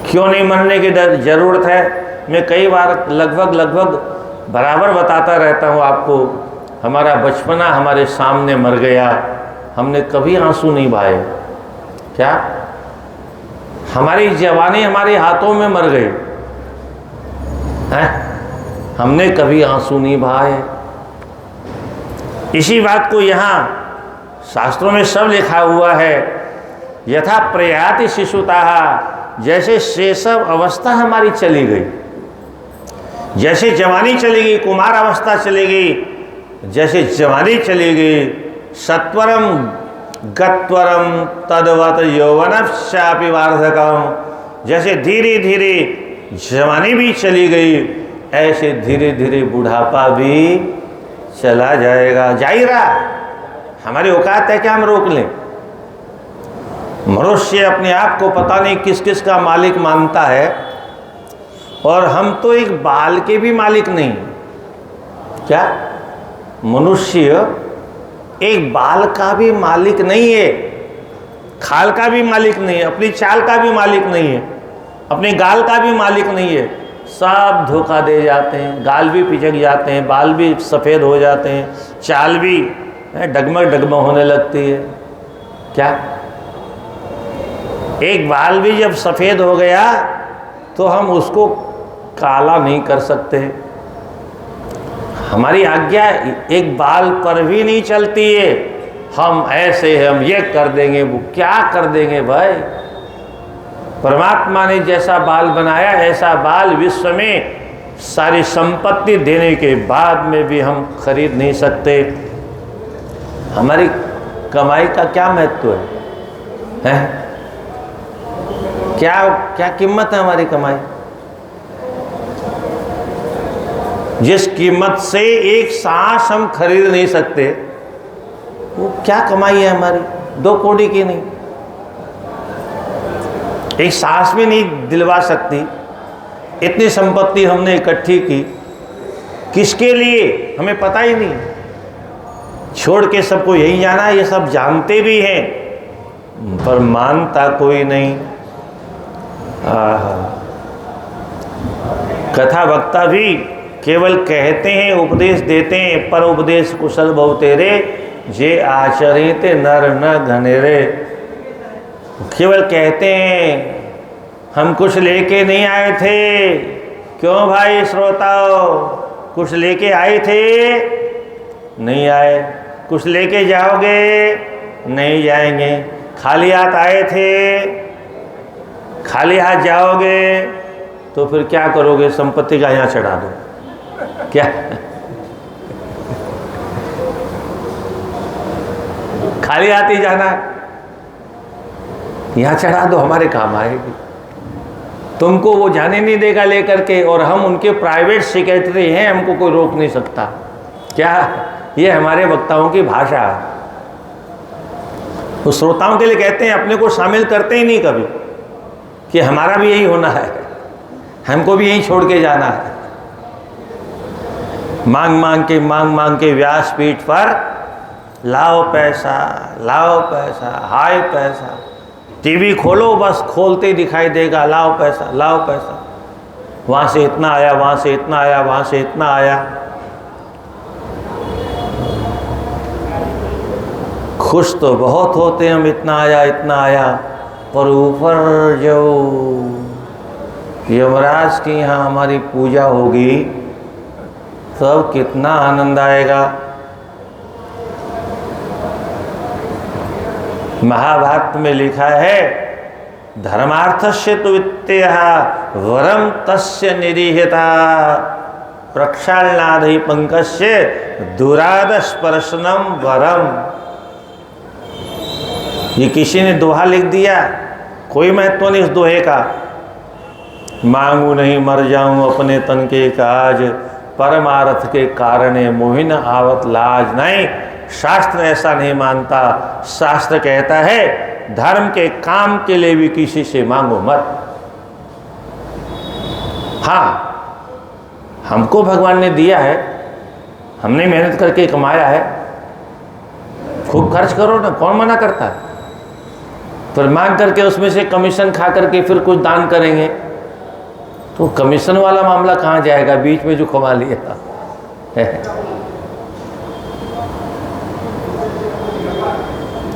Speaker 1: क्यों नहीं मरने की जरूरत है? मैं कई बार लगभग बराबर बताता रहता हूँ आपको। हमारा बचपना हमारे सामने मर गया, हमने कभी आंसू नहीं बहाए। क्या? हमारी जवानी हमारे हाथों में मर गई है, हमने कभी आंसू नहीं बहाए। इसी बात को यहाँ शास्त्रों में सब लिखा हुआ है। यथा प्रयाति शिशुताः, जैसे शैशव अवस्था हमारी चली गई, जैसे जवानी चली गई, कुमार अवस्था चली गई, जैसे जवानी चली गई, सत्वरम गत्वरम तद्वत् यौवनश्चापि वार्धकम, जैसे धीरे धीरे जवानी भी चली गई, ऐसे धीरे धीरे बुढ़ापा भी चला जाएगा। जा ही रहा, हमारी औकात है क्या हम रोक लें? मनुष्य अपने आप को पता नहीं किस किस का मालिक मानता है, और हम तो एक बाल के भी मालिक नहीं। क्या? मनुष्य एक बाल का भी मालिक नहीं है, खाल का भी मालिक नहीं है, अपनी चाल का भी मालिक नहीं है, अपने गाल का भी मालिक नहीं है। सब धोखा दे जाते हैं, गाल भी पिचक जाते हैं, बाल भी सफ़ेद हो जाते हैं, चाल भी डगमग डगमग होने लगती है। क्या? एक बाल भी जब सफ़ेद हो गया तो हम उसको काला नहीं कर सकते। हमारी आज्ञा एक बाल पर भी नहीं चलती है। हम ऐसे हम ये कर देंगे, वो क्या कर देंगे भाई? परमात्मा ने जैसा बाल बनाया, ऐसा बाल विश्व में सारी संपत्ति देने के बाद में भी हम खरीद नहीं सकते। हमारी कमाई का क्या महत्व है? क्या कीमत है हमारी कमाई? जिस कीमत से एक सांस हम खरीद नहीं सकते, वो क्या कमाई है हमारी? 2 कौड़ी की नहीं, एक सांस भी नहीं दिलवा सकती। इतनी संपत्ति हमने इकट्ठी की, किसके लिए हमें पता ही नहीं। छोड़ के सबको यही जाना, ये सब जानते भी हैं पर मानता कोई नहीं। कथा वक्ता भी केवल कहते हैं, उपदेश देते हैं, पर उपदेश कुशल बहु तेरे, जे आचरित नर न घनेरे। केवल कहते हैं, हम कुछ लेके नहीं आए थे। क्यों भाई श्रोताओ, कुछ लेके आए थे? नहीं आए। कुछ लेके जाओगे? नहीं जाएंगे। खाली हाथ आए थे, खाली हाथ जाओगे तो फिर क्या करोगे? संपत्ति का यहाँ चढ़ा दो। क्या? खाली हाथ ही जाना है, यहाँ चढ़ा दो, हमारे काम आएगी। तुमको वो जाने नहीं देगा लेकर के, और हम उनके प्राइवेट सेक्रेटरी हैं, हमको कोई रोक नहीं सकता। क्या? ये हमारे वक्ताओं की भाषा है। वो श्रोताओं के लिए कहते हैं, अपने को शामिल करते ही नहीं कभी कि हमारा भी यही होना है, हमको भी यही छोड़ के जाना है। मांग मांग के व्यासपीठ पर लाओ पैसा, लाओ पैसा, हाय पैसा। टीवी खोलो, बस खोलते ही दिखाई देगा लाओ पैसा, लाओ पैसा। वहाँ से इतना आया, वहाँ से इतना आया, वहाँ से इतना आया। खुश तो बहुत होते हैं हम, इतना आया इतना आया, पर ऊपर जो यमराज की यहाँ हमारी पूजा होगी तब कितना आनंद आएगा। महाभारत में लिखा है, धर्मार्थस्य तु वित्तेयः वरम तस्य निरीहता प्रक्षालनादि पंकस्य दुरादस्पर्शनम वरम। ये किसी ने दोहा लिख दिया, कोई महत्व नहीं इस दोहे का। मांगू नहीं मर जाऊं अपने तन के काज, परमार्थ के कारण मोहिन आवत लाज। नहीं, शास्त्र ऐसा नहीं मानता। शास्त्र कहता है धर्म के काम के लिए भी किसी से मांगो मत। हाँ, हमको भगवान ने दिया है, हमने मेहनत करके कमाया है, खूब खर्च करो ना, कौन मना करता है। पर मांग करके उसमें से कमीशन खा करके फिर कुछ दान करेंगे तो कमीशन वाला मामला कहाँ जाएगा, बीच में जो कमा लिया।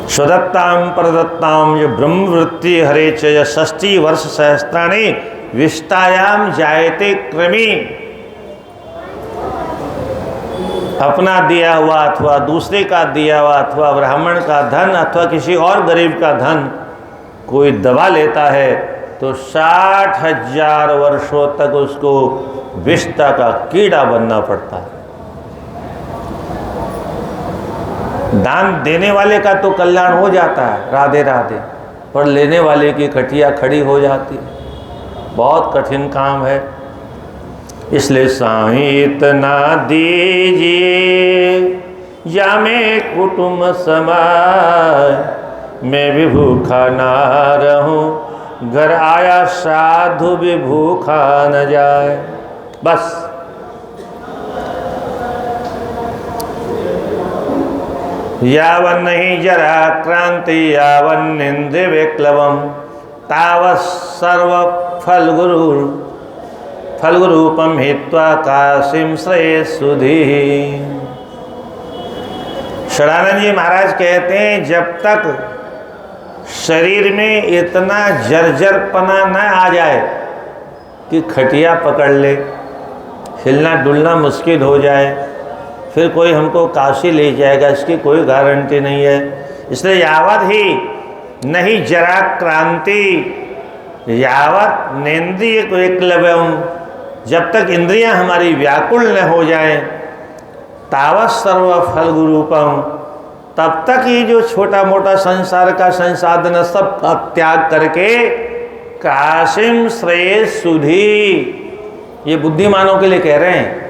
Speaker 1: स्वदत्ताम परदत्ताम जो ब्रह्मवृत्ति हरे च षष्ठी वर्ष सहस्त्राणि विष्टायाम जायते क्रमी। अपना दिया हुआ अथवा दूसरे का दिया हुआ अथवा ब्राह्मण का धन अथवा किसी और गरीब का धन कोई दबा लेता है तो 60,000 वर्षों तक उसको विष्टा का कीड़ा बनना पड़ता है। दान देने वाले का तो कल्याण हो जाता है, राधे राधे, पर लेने वाले की कटिया खड़ी हो जाती है। बहुत कठिन काम है। इसलिए साईं इतना दीजिए या मैं कुटुंब समाय, मैं भी भूखा ना रहूं, घर आया साधु भी भूखा न जाए। बस यावन नहीं जरा क्रांति यावन निंदे विक्लवम तावत् सर्व फलगुरूपम हित्वा काशिम श्रेय सुधी। शरणानंद जी महाराज कहते हैं जब तक शरीर में इतना जर्जरपना न आ जाए कि खटिया पकड़ ले, हिलना डुलना मुश्किल हो जाए, फिर कोई हमको काशी ले जाएगा इसकी कोई गारंटी नहीं है। इसलिए यावत ही नहीं जरा क्रांति यावत नेन्द्रिय को एकलव्यम, जब तक इंद्रियां हमारी व्याकुल न हो जाए, तावत् सर्व फल गुरूपम, तब तक ये जो छोटा मोटा संसार का संसाधन सब का त्याग करके काशिम श्रेय सुधी, ये बुद्धिमानों के लिए कह रहे हैं।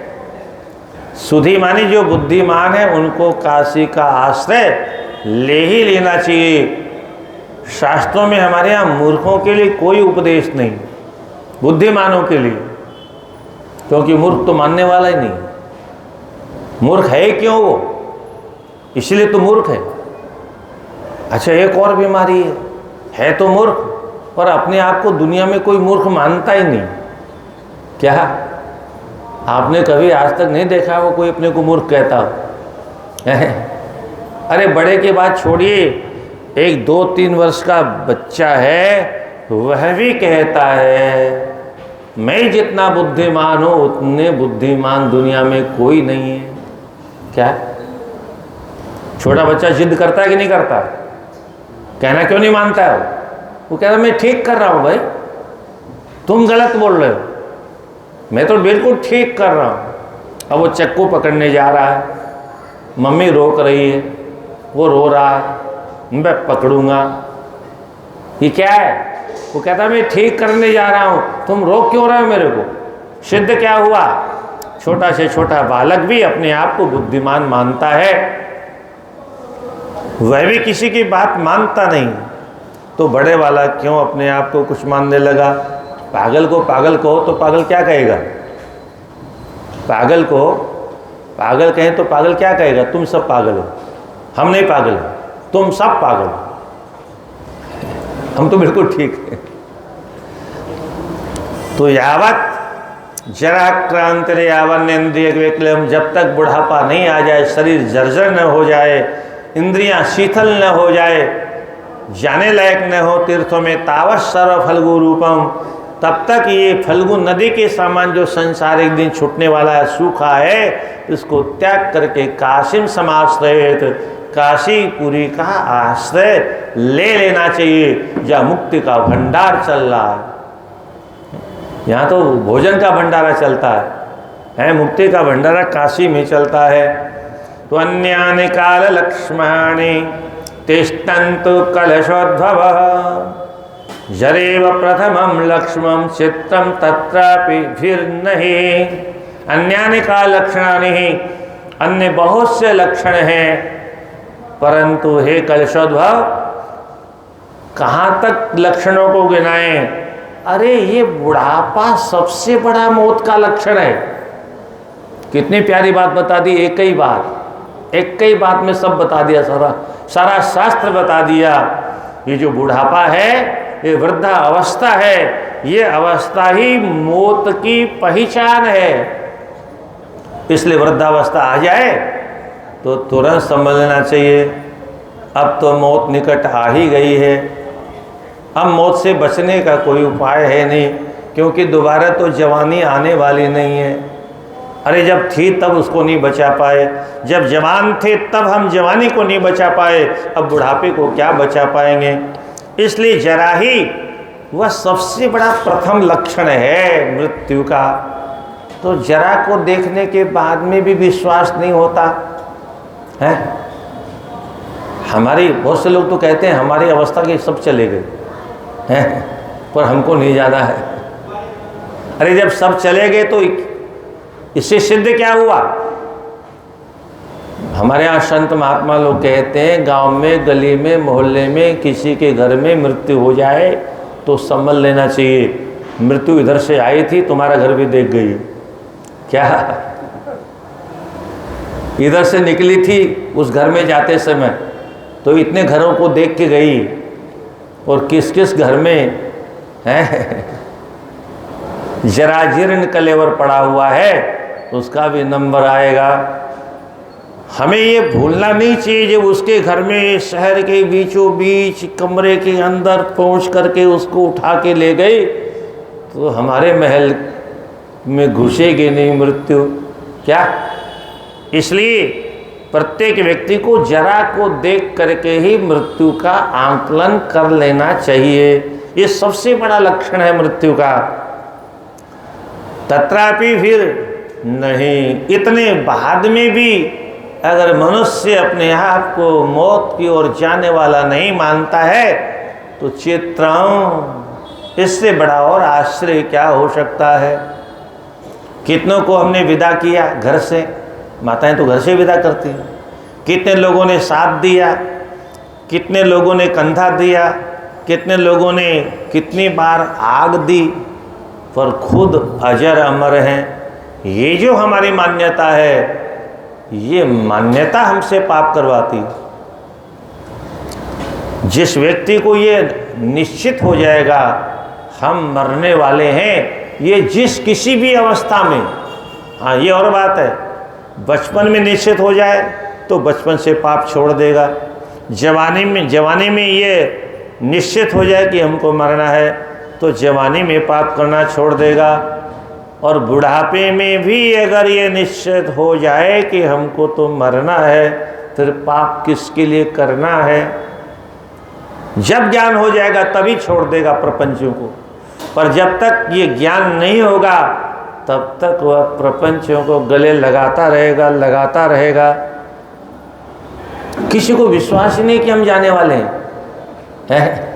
Speaker 1: सुधी मानी जो बुद्धिमान है उनको काशी का आश्रय ले ही लेना चाहिए। शास्त्रों में हमारे यहाँ मूर्खों के लिए कोई उपदेश नहीं, बुद्धिमानों के लिए, क्योंकि मूर्ख तो मानने वाला ही नहीं। मूर्ख है क्यों वो, इसलिए तो मूर्ख है। अच्छा, एक और बीमारी है तो मूर्ख, पर अपने आप को दुनिया में कोई मूर्ख मानता ही नहीं। क्या आपने कभी आज तक नहीं देखा वो कोई अपने को मूर्ख कहता हो? अरे बड़े के बाद छोड़िए, एक 2-3 वर्ष का बच्चा है वह भी कहता है मैं जितना बुद्धिमान हूँ उतने बुद्धिमान दुनिया में कोई नहीं है। क्या छोटा बच्चा जिद करता है कि नहीं करता? कहना क्यों नहीं मानता है वो कहता है मैं ठीक कर रहा हूँ। भाई तुम गलत बोल रहे हो, मैं तो बिल्कुल ठीक कर रहा हूँ। अब वो चक्कू पकड़ने जा रहा है, मम्मी रोक रही है, वो रो रहा है, मैं पकड़ूंगा। ये क्या है? वो कहता है मैं ठीक करने जा रहा हूँ, तुम रोक क्यों रहे हो मेरे को? सिद्ध क्या हुआ? छोटा से छोटा बालक भी अपने आप को बुद्धिमान मानता है, वह भी किसी की बात मानता नहीं, तो बड़े वाला क्यों अपने आप को कुछ मानने लगा? पागल को पागल कहो तो पागल क्या कहेगा? पागल को पागल कहें तो पागल क्या कहेगा? तुम सब पागल हो, हम नहीं पागल हो, तुम सब पागल हो, हम तो बिल्कुल ठीक है। तो यावत जरा क्रांति यावन इंद्रिय विक्लम, जब तक बुढ़ापा नहीं आ जाए, शरीर जर्जर न हो जाए, इंद्रियां शीतल न हो जाए, जाने लायक न हो तीर्थों में, तावत सर्व फल्गु रूपम, तब तक ये फल्गु नदी के समान जो संसार एक दिन छूटने वाला है, सूखा है, इसको त्याग करके काशिम समाश्रयत, काशीपुरी का आश्रय ले लेना चाहिए, जहाँ मुक्ति का भंडार चल रहा है। यहाँ तो भोजन का भंडारा चलता है, मुक्ति का भंडारा काशी में चलता है। तो अन्यानि काल लक्ष्मणानि तिष्ठन्तु कलशोद्भवः, जरेव प्रथमं लक्ष्मं चित्तं तत्रापि भिर्नहि। अन्यानि काल लक्षणानि, अन्य बहुत से लक्षण हैं, परंतु हे कलशोद्भव कहाँ तक लक्षणों को गिनाएं? अरे ये बुढ़ापा सबसे बड़ा मौत का लक्षण है। कितनी प्यारी बात बता दी, एक ही बात में सब बता दिया, सारा शास्त्र बता दिया। ये जो बुढ़ापा है, ये वृद्धा अवस्था है, ये अवस्था ही मौत की पहचान है। इसलिए वृद्धावस्था आ जाए तो तुरंत समझ लेना चाहिए अब तो मौत निकट आ ही गई है। अब मौत से बचने का कोई उपाय है नहीं, क्योंकि दोबारा तो जवानी आने वाली नहीं है। अरे जब थी तब उसको नहीं बचा पाए, जब जवान थे तब हम जवानी को नहीं बचा पाए, अब बुढ़ापे को क्या बचा पाएंगे। इसलिए जरा ही वह सबसे बड़ा प्रथम लक्षण है मृत्यु का। तो जरा को देखने के बाद में भी विश्वास नहीं होता है। हमारी बहुत से लोग तो कहते हैं हमारी अवस्था के सब चले गए हैं, पर हमको नहीं जाना है। अरे जब सब चले गए तो इससे सिद्ध क्या हुआ? हमारे यहाँ संत महात्मा लोग कहते हैं गांव में, गली में, मोहल्ले में किसी के घर में मृत्यु हो जाए तो समझ लेना चाहिए मृत्यु इधर से आई थी, तुम्हारा घर भी देख गई। क्या इधर से निकली थी उस घर में जाते समय तो इतने घरों को देख के गई, और किस किस घर में है जरा जीर्ण कलेवर पड़ा हुआ है उसका भी नंबर आएगा। हमें ये भूलना नहीं चाहिए जब उसके घर में शहर के बीचों बीच कमरे के अंदर पहुंच करके उसको उठा के ले गए तो हमारे महल में घुसेगी नहीं मृत्यु। क्या? इसलिए प्रत्येक व्यक्ति को जरा को देख करके ही मृत्यु का आंकलन कर लेना चाहिए। ये सबसे बड़ा लक्षण है मृत्यु का। तथापि फिर नहीं, इतने बाद में भी अगर मनुष्य अपने आप को मौत की ओर जाने वाला नहीं मानता है तो चित्राओं इससे बड़ा और आश्चर्य क्या हो सकता है। कितनों को हमने विदा किया घर से, माताएं तो घर से विदा करती हैं। कितने लोगों ने साथ दिया, कितने लोगों ने कंधा दिया, कितने लोगों ने कितनी बार आग दी, पर खुद अजर अमर हैं। ये जो हमारी मान्यता है, ये मान्यता हमसे पाप करवाती। जिस व्यक्ति को ये निश्चित हो जाएगा हम मरने वाले हैं, ये जिस किसी भी अवस्था में, हाँ ये और बात है, बचपन में निश्चित हो जाए तो बचपन से पाप छोड़ देगा। जवानी में ये निश्चित हो जाए कि हमको मरना है तो जवानी में पाप करना छोड़ देगा। और बुढ़ापे में भी अगर ये निश्चित हो जाए कि हमको तो मरना है, फिर पाप किसके लिए करना है। जब ज्ञान हो जाएगा तभी छोड़ देगा प्रपंचों को, पर जब तक ये ज्ञान नहीं होगा तब तक वह प्रपंचों को गले लगाता रहेगा। किसी को विश्वास ही नहीं कि हम जाने वाले हैं।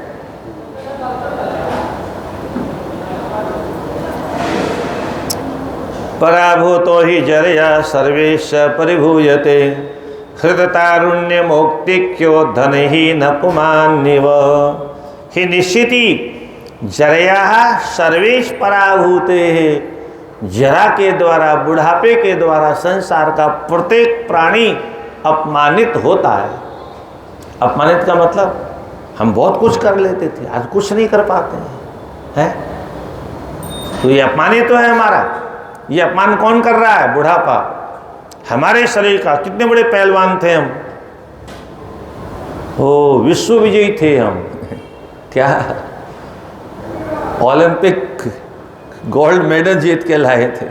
Speaker 1: पराभूतो हि जरया सर्वेश परिभूयते हृततारुण्य मोक्तिक्यो धन ही न पुमान्यव। ही निश्चिति जरया सर्वेश पराभूते है। जरा के द्वारा, बुढ़ापे के द्वारा संसार का प्रत्येक प्राणी अपमानित होता है। अपमानित का मतलब हम बहुत कुछ कर लेते थे, आज कुछ नहीं कर पाते हैं, तो ये अपमानित तो है हमारा। ये अपमान कौन कर रहा है? बुढ़ापा। हमारे शरीर का कितने बड़े पहलवान थे हम, ओ विश्व विजयी थे हम, क्या ओलंपिक गोल्ड मेडल जीत के लाए थे।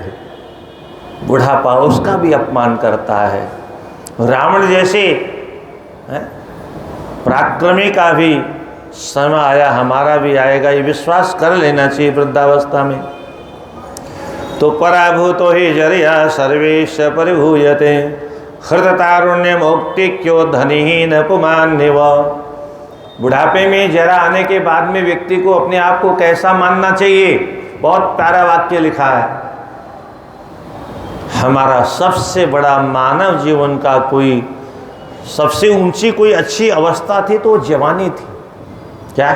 Speaker 1: बुढ़ापा उसका भी अपमान करता है। रावण जैसे पराक्रमी का भी समय आया, हमारा भी आएगा, ये विश्वास कर लेना चाहिए वृद्धावस्था में। तो पराभूतो हि जरया सर्वेश परिभूयते हृततारुण्य मोक्तिक्यो धनिहीन पुमान्यव। बुढ़ापे में जरा आने के बाद में व्यक्ति को अपने आप को कैसा मानना चाहिए? बहुत प्यारा वाक्य लिखा है। हमारा सबसे बड़ा मानव जीवन का कोई सबसे ऊंची कोई अच्छी अवस्था थी तो जवानी थी। क्या?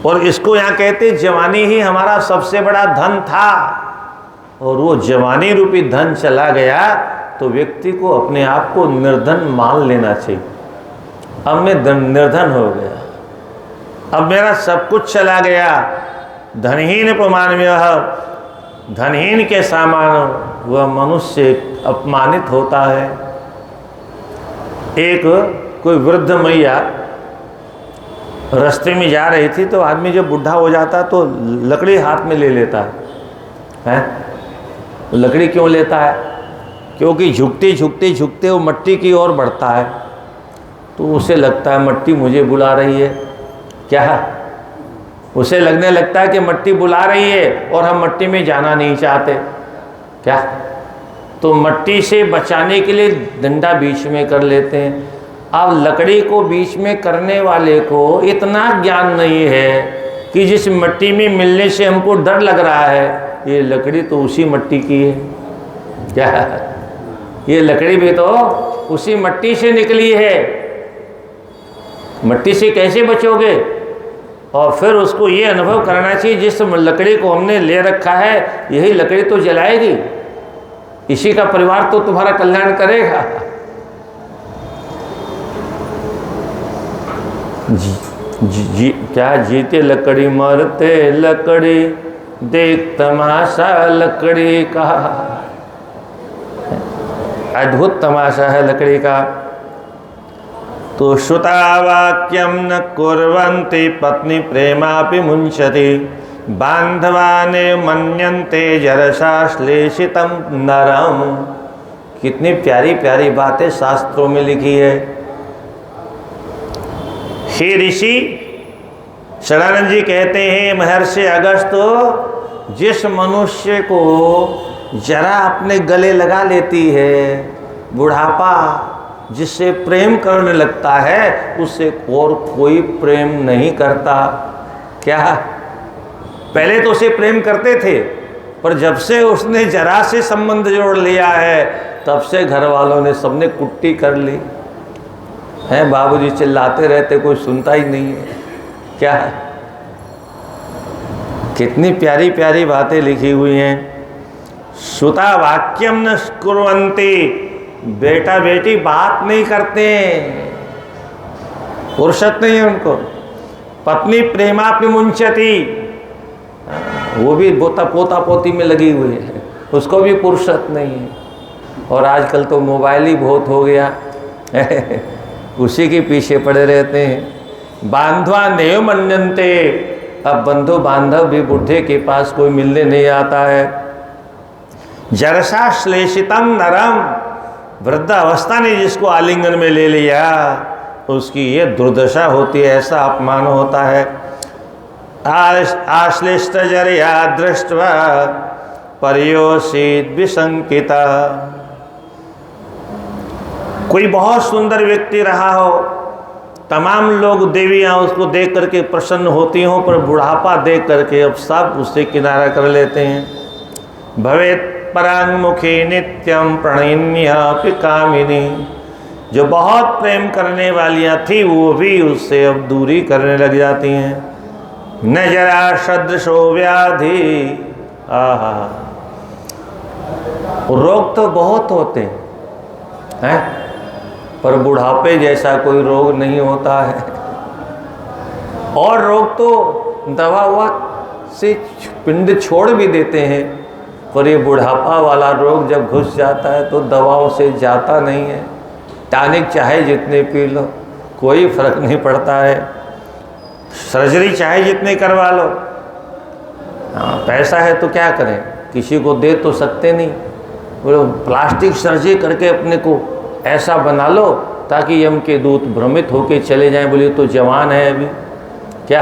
Speaker 1: और इसको यहाँ कहते जवानी ही हमारा सबसे बड़ा धन था, और वो जवानी रूपी धन चला गया तो व्यक्ति को अपने आप को निर्धन मान लेना चाहिए। अब मैं निर्धन हो गया, अब मेरा सब कुछ चला गया। धनहीन प्रमाणव्य, धनहीन के समान वह मनुष्य अपमानित होता है। एक कोई वृद्ध मैया रास्ते में जा रही थी, तो आदमी जब बुढ़ा हो जाता तो लकड़ी हाथ में ले लेता है। लकड़ी क्यों लेता है? क्योंकि झुकते झुकते झुकते वो मिट्टी की ओर बढ़ता है, तो उसे लगता है मिट्टी मुझे बुला रही है। क्या? उसे लगने लगता है कि मिट्टी बुला रही है और हम मिट्टी में जाना नहीं चाहते। क्या? तो मिट्टी से बचाने के लिए डंडा बीच में कर लेते हैं। अब लकड़ी को बीच में करने वाले को इतना ज्ञान नहीं है कि जिस मिट्टी में मिलने से हमको डर लग रहा है, ये लकड़ी तो उसी मिट्टी की है। क्या? ये लकड़ी भी तो उसी मिट्टी से निकली है। मिट्टी से कैसे बचोगे? और फिर उसको ये अनुभव करना चाहिए जिस लकड़ी को हमने ले रखा है यही लकड़ी तो जलाएगी, इसी का परिवार तो तुम्हारा कल्याण करेगा। जी क्या? जीते लकड़ी मरते लकड़ी, देख तमाशा लकड़ी का। अद्भुत तमाशा है लकड़ी का। तो श्रुता वाक्यम न कुर्वन्ति पत्नी प्रेमापि मुंचति, बांधवाने मन्यन्ते जरसा श्लेषितम नरम। कितनी प्यारी प्यारी बातें शास्त्रों में लिखी है। हे ऋषि शरणानंद जी कहते हैं, महर्षि अगस्त, जिस मनुष्य को जरा अपने गले लगा लेती है बुढ़ापा, जिससे प्रेम करने लगता है, उससे और कोई प्रेम नहीं करता। क्या? पहले तो उसे प्रेम करते थे, पर जब से उसने जरा से संबंध जोड़ लिया है तब से घर वालों ने सबने कुट्टी कर ली है। बाबूजी चिल्लाते रहते, कोई सुनता ही नहीं है। क्या? कितनी प्यारी प्यारी बातें लिखी हुई हैं। श्रुता वाक्यम न कुर्वन्ति, बेटा बेटी बात नहीं करते, फुर्सत नहीं है उनको। पत्नी प्रेमापि मुंचति, वो भी पोता पोती में लगी हुई है, उसको भी फुर्सत नहीं है। और आजकल तो मोबाइल ही बहुत हो गया उसी के पीछे पड़े रहते हैं। बांधवा नेव मन्यन्ते, अब बंधु बांधव भी बुढ़े के पास कोई मिलने नहीं आता है। जरसा श्लेषितम नरम, वृद्धावस्था ने जिसको आलिंगन में ले लिया उसकी ये दुर्दशा होती है, ऐसा अपमान होता है। आश्लिष्ट जरिया दृष्ट्वा पर्योषित विशंकिता। कोई बहुत सुंदर व्यक्ति रहा हो, तमाम लोग देवियां उसको देख करके प्रसन्न होती हों, पर बुढ़ापा देख करके अब सब उससे किनारा कर लेते हैं। भवेत परांगमुखी नित्यम प्रणयन्यापि कामिनी, जो बहुत प्रेम करने वालियां थी वो भी उससे अब दूरी करने लग जाती हैं। न जरा सदृशो व्याधि, आहा, रोग तो बहुत होते हैं, पर बुढ़ापे जैसा कोई रोग नहीं होता है। और रोग तो दवा ववा से पिंड छोड़ भी देते हैं, पर ये बुढ़ापा वाला रोग जब घुस जाता है तो दवाओं से जाता नहीं है। टॉनिक चाहे जितने पी लो कोई फर्क नहीं पड़ता है, सर्जरी चाहे जितने करवा लो। हाँ, पैसा है तो क्या करें, किसी को दे तो सकते नहीं। वो प्लास्टिक सर्जरी करके अपने को ऐसा बना लो ताकि यम के दूत भ्रमित होके चले जाएं, बोले तो जवान है अभी। क्या?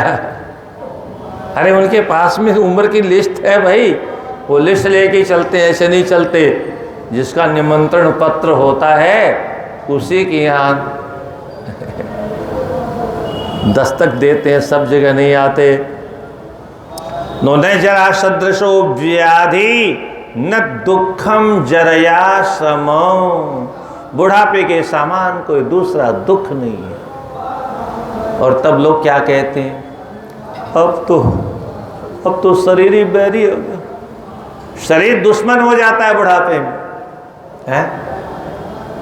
Speaker 1: अरे उनके पास में उम्र की लिस्ट है भाई, वो लिस्ट लेके चलते, ऐसे नहीं चलते। जिसका निमंत्रण पत्र होता है उसी के यहाँ दस्तक देते हैं, सब जगह नहीं आते। नो न जरा सदृशो व्याधि न दुखम जरया समो, बुढ़ापे के समान कोई दूसरा दुख नहीं है। और तब लोग क्या कहते हैं, अब तो शरीर ही बैरी हो गया, शरीर दुश्मन हो जाता है बुढ़ापे में, है?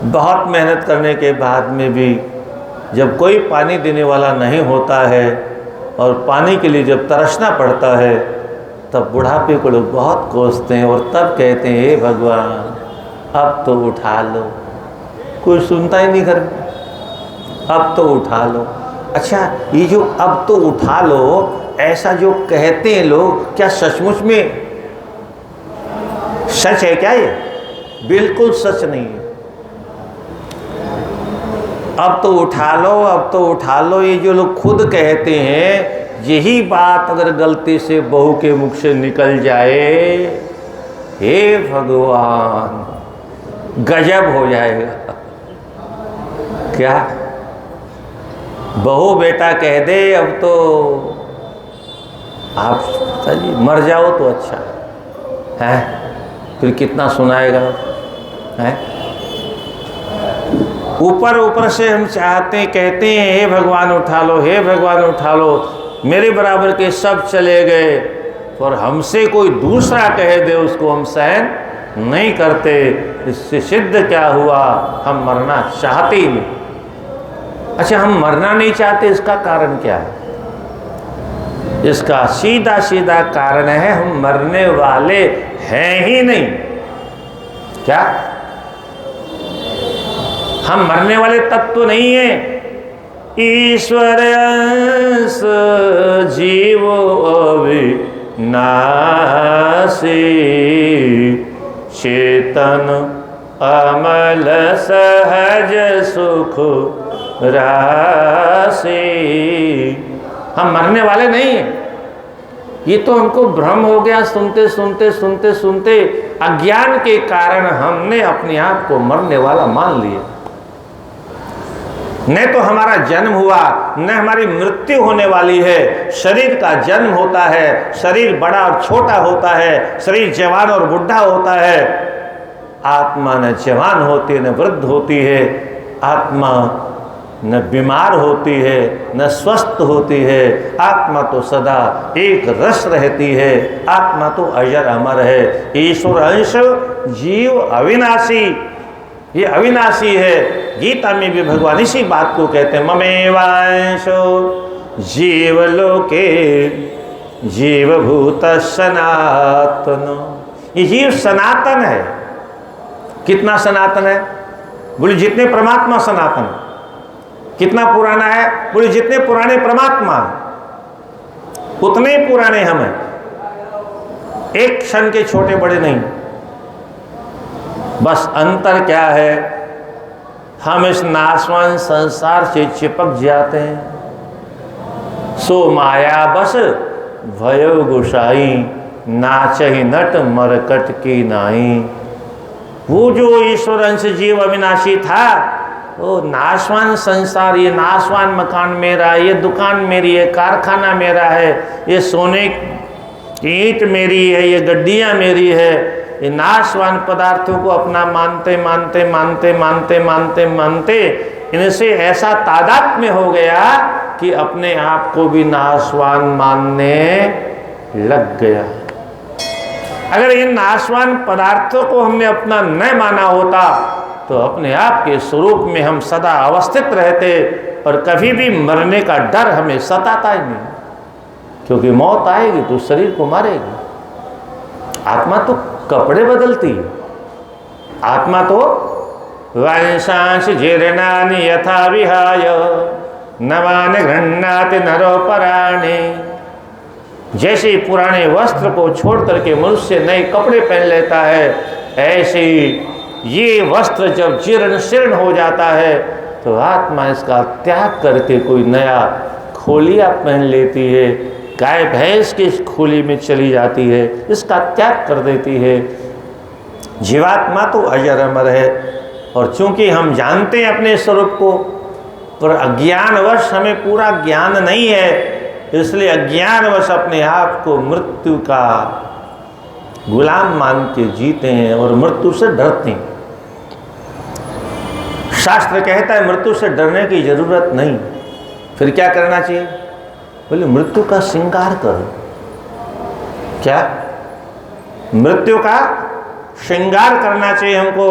Speaker 1: बहुत मेहनत करने के बाद में भी जब कोई पानी देने वाला नहीं होता है और पानी के लिए जब तरसना पड़ता है, तब बुढ़ापे को लोग बहुत कोसते हैं और तब कहते हैं, हे भगवान अब तो उठा लो। कोई सुनता ही नहीं घर में, अब तो उठा लो। अच्छा, ये जो अब तो उठा लो ऐसा जो कहते हैं लोग, क्या सचमुच में सच है क्या? ये बिल्कुल सच नहीं है। अब तो उठा लो, अब तो उठा लो, ये जो लोग खुद कहते हैं, यही बात अगर गलती से बहू के मुख से निकल जाए, हे भगवान गजब हो जाएगा। क्या बहू बेटा कह दे अब तो आप जी मर जाओ तो अच्छा है, फिर कितना सुनाएगा, है? ऊपर से हम चाहते कहते हैं, हे भगवान उठा लो, हे भगवान उठा लो, मेरे बराबर के सब चले गए, और हमसे कोई दूसरा कह दे उसको हम सहन नहीं करते। इससे सिद्ध क्या हुआ, हम मरना चाहते ही नहीं। अच्छा, हम मरना नहीं चाहते, इसका कारण क्या है? इसका सीधा सीधा कारण है, हम मरने वाले हैं ही नहीं। क्या हम मरने वाले तत्व नहीं है? ईश्वर अंश जीव अविनाशी, चेतन अमल सहज सुख राशि। हम मरने वाले नहीं हैं। ये तो हमको भ्रम हो गया, सुनते सुनते सुनते सुनते अज्ञान के कारण हमने अपने आप को मरने वाला मान लिया। न तो हमारा जन्म हुआ, न हमारी मृत्यु होने वाली है। शरीर का जन्म होता है, शरीर बड़ा और छोटा होता है, शरीर जवान और बुढ़ा होता है। आत्मा न जवान होती है, न वृद्ध होती है। आत्मा न बीमार होती है, न स्वस्थ होती है। आत्मा तो सदा एक रस रहती है। आत्मा तो अजर अमर है। ईश्वर अंश जीव अविनाशी, ये अविनाशी है। गीता में भी भगवान इसी बात को कहते हैं, ममेवांशो जीवलोके जीवभूत सनातन। ये जीव सनातन है। कितना सनातन है? बोले जितने परमात्मा सनातन। कितना पुराना है? बोले जितने पुराने परमात्मा उतने पुराने हम हैं। एक क्षण के छोटे बड़े नहीं। बस अंतर क्या है, हम इस नाशवान संसार से चिपक जाते हैं। सो माया बस भयो गुसाई, नाचहि नट मरकट की नाई। वो जो ईश्वर अंश जीव अविनाशी था, वो नाशवान संसार, ये नाशवान मकान मेरा, ये दुकान मेरी है, कारखाना मेरा है, ये सोने की ईंट मेरी है, ये गड्डियाँ मेरी है। ये नाशवान पदार्थों को अपना मानते मानते मानते मानते मानते मानते इनसे ऐसा तादाद में हो गया कि अपने आप को भी नाशवान मानने लग गया। अगर इन नाशवान पदार्थों को हमने अपना न माना होता तो अपने आप के स्वरूप में हम सदा अवस्थित रहते और कभी भी मरने का डर हमें सताता ही नहीं, क्योंकि मौत आएगी तो शरीर को मारेगी। आत्मा तो कपड़े बदलती है। आत्मा तो वंशांश जीर्णानि यथा विहाय नवानि गृह्णाति नरो पराणि। जैसे पुराने वस्त्र को छोड़ करके मनुष्य नए कपड़े पहन लेता है, ऐसे ये वस्त्र जब जीर्ण शीर्ण हो जाता है तो आत्मा इसका त्याग करके कोई नया खोलिया पहन लेती है, गाय भैंस की खोली में चली जाती है, इसका त्याग कर देती है। जीवात्मा तो अजर अमर है। और चूंकि हम जानते हैं अपने स्वरूप को, पर अज्ञानवश हमें पूरा ज्ञान नहीं है, इसलिए अज्ञानवश अपने आप को मृत्यु का गुलाम मान के जीते हैं और मृत्यु से डरते हैं। शास्त्र कहता है मृत्यु से डरने की जरूरत नहीं। फिर क्या करना चाहिए? बोले मृत्यु का श्रृंगार करो। क्या? मृत्यु का श्रृंगार करना चाहिए हमको।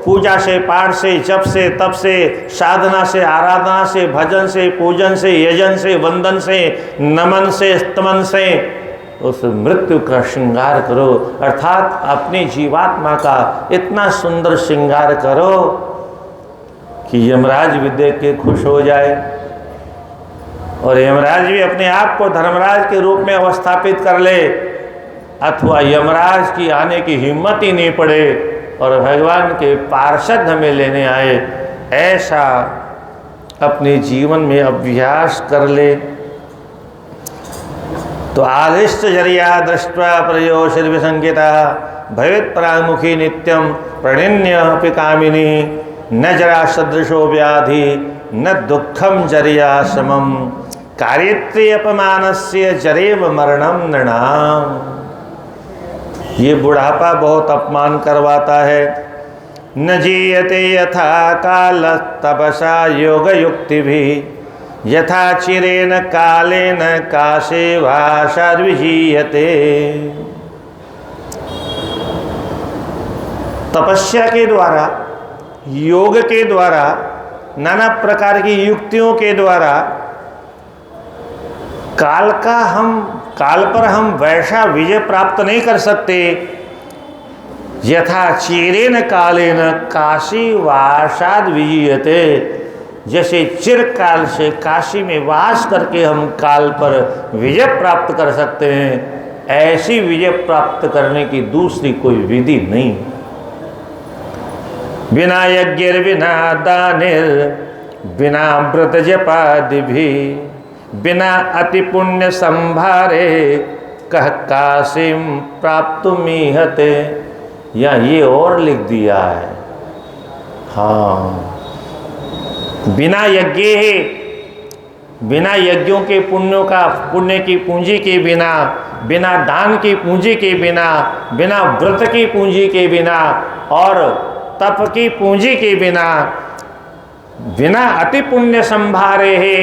Speaker 1: पूजा से, पाठ से, जप से, तप से, साधना से, आराधना से, भजन से, पूजन से, यजन से, वंदन से, नमन से, स्तमन से उस मृत्यु का श्रृंगार करो। अर्थात अपनी जीवात्मा का इतना सुंदर श्रृंगार करो कि यमराज भी देख के खुश हो जाए और यमराज भी अपने आप को धर्मराज के रूप में अवस्थापित कर ले, अथवा यमराज की आने की हिम्मत ही नहीं पड़े और भगवान के पार्षद हमें लेने आए, ऐसा अपने जीवन में अभ्यास कर ले। तो आलिष्ट जरिया दृष्ट्वा प्रयोशिर्विसंकिता भवेत् परामुखी नित्यम प्रणिन्य अपि कामिनी न जरा सदृशो व्याधि न दुखम जरिया समम कार्यत्री अपमानस्य जरेव मरणम नृणाम। ये बुढ़ापा बहुत अपमान करवाता है। न जीयते यथा काल तपसा योग युक्ति भी यथा चिरेन कालेन काशे वाशार्विजीयते। तपस्या के द्वारा, योग के द्वारा, नाना प्रकार की युक्तियों के द्वारा काल पर हम वैसा विजय प्राप्त नहीं कर सकते यथा चिरेन कालेन काशी वासाद विजीयते। जैसे चिरकाल से काशी में वास करके हम काल पर विजय प्राप्त कर सकते हैं, ऐसी विजय प्राप्त करने की दूसरी कोई विधि नहीं। बिना यज्ञ बिना दानिर बिना व्रत जपादि भी बिना अति पुण्य संभारे कह काशिम प्राप्त मीहते। या ये और लिख दिया है, हाँ, बिना यज्ञ, बिना यज्ञों के पुण्य की पूंजी के बिना, बिना दान की पूंजी के बिना, बिना व्रत की पूंजी के बिना और तप की पूंजी के बिना, बिना अति पुण्य संभारे है,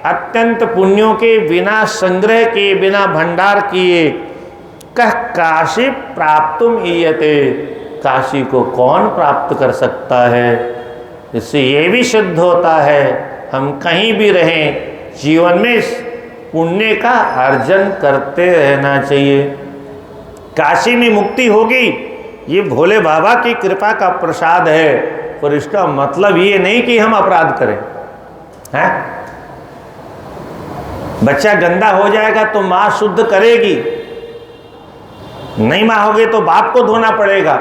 Speaker 1: अत्यंत पुण्यों के बिना, संग्रह के बिना, भंडार किए, कह काशी प्राप्तुम ईयते। काशी को कौन प्राप्त कर सकता है? इससे ये भी सिद्ध होता है हम कहीं भी रहें, जीवन में पुण्य का अर्जन करते रहना चाहिए। काशी में मुक्ति होगी, ये भोले बाबा की कृपा का प्रसाद है, पर इसका मतलब ये नहीं कि हम अपराध करें। हैं? बच्चा गंदा हो जाएगा तो माँ शुद्ध करेगी, नहीं माँ होगे तो बाप को धोना पड़ेगा।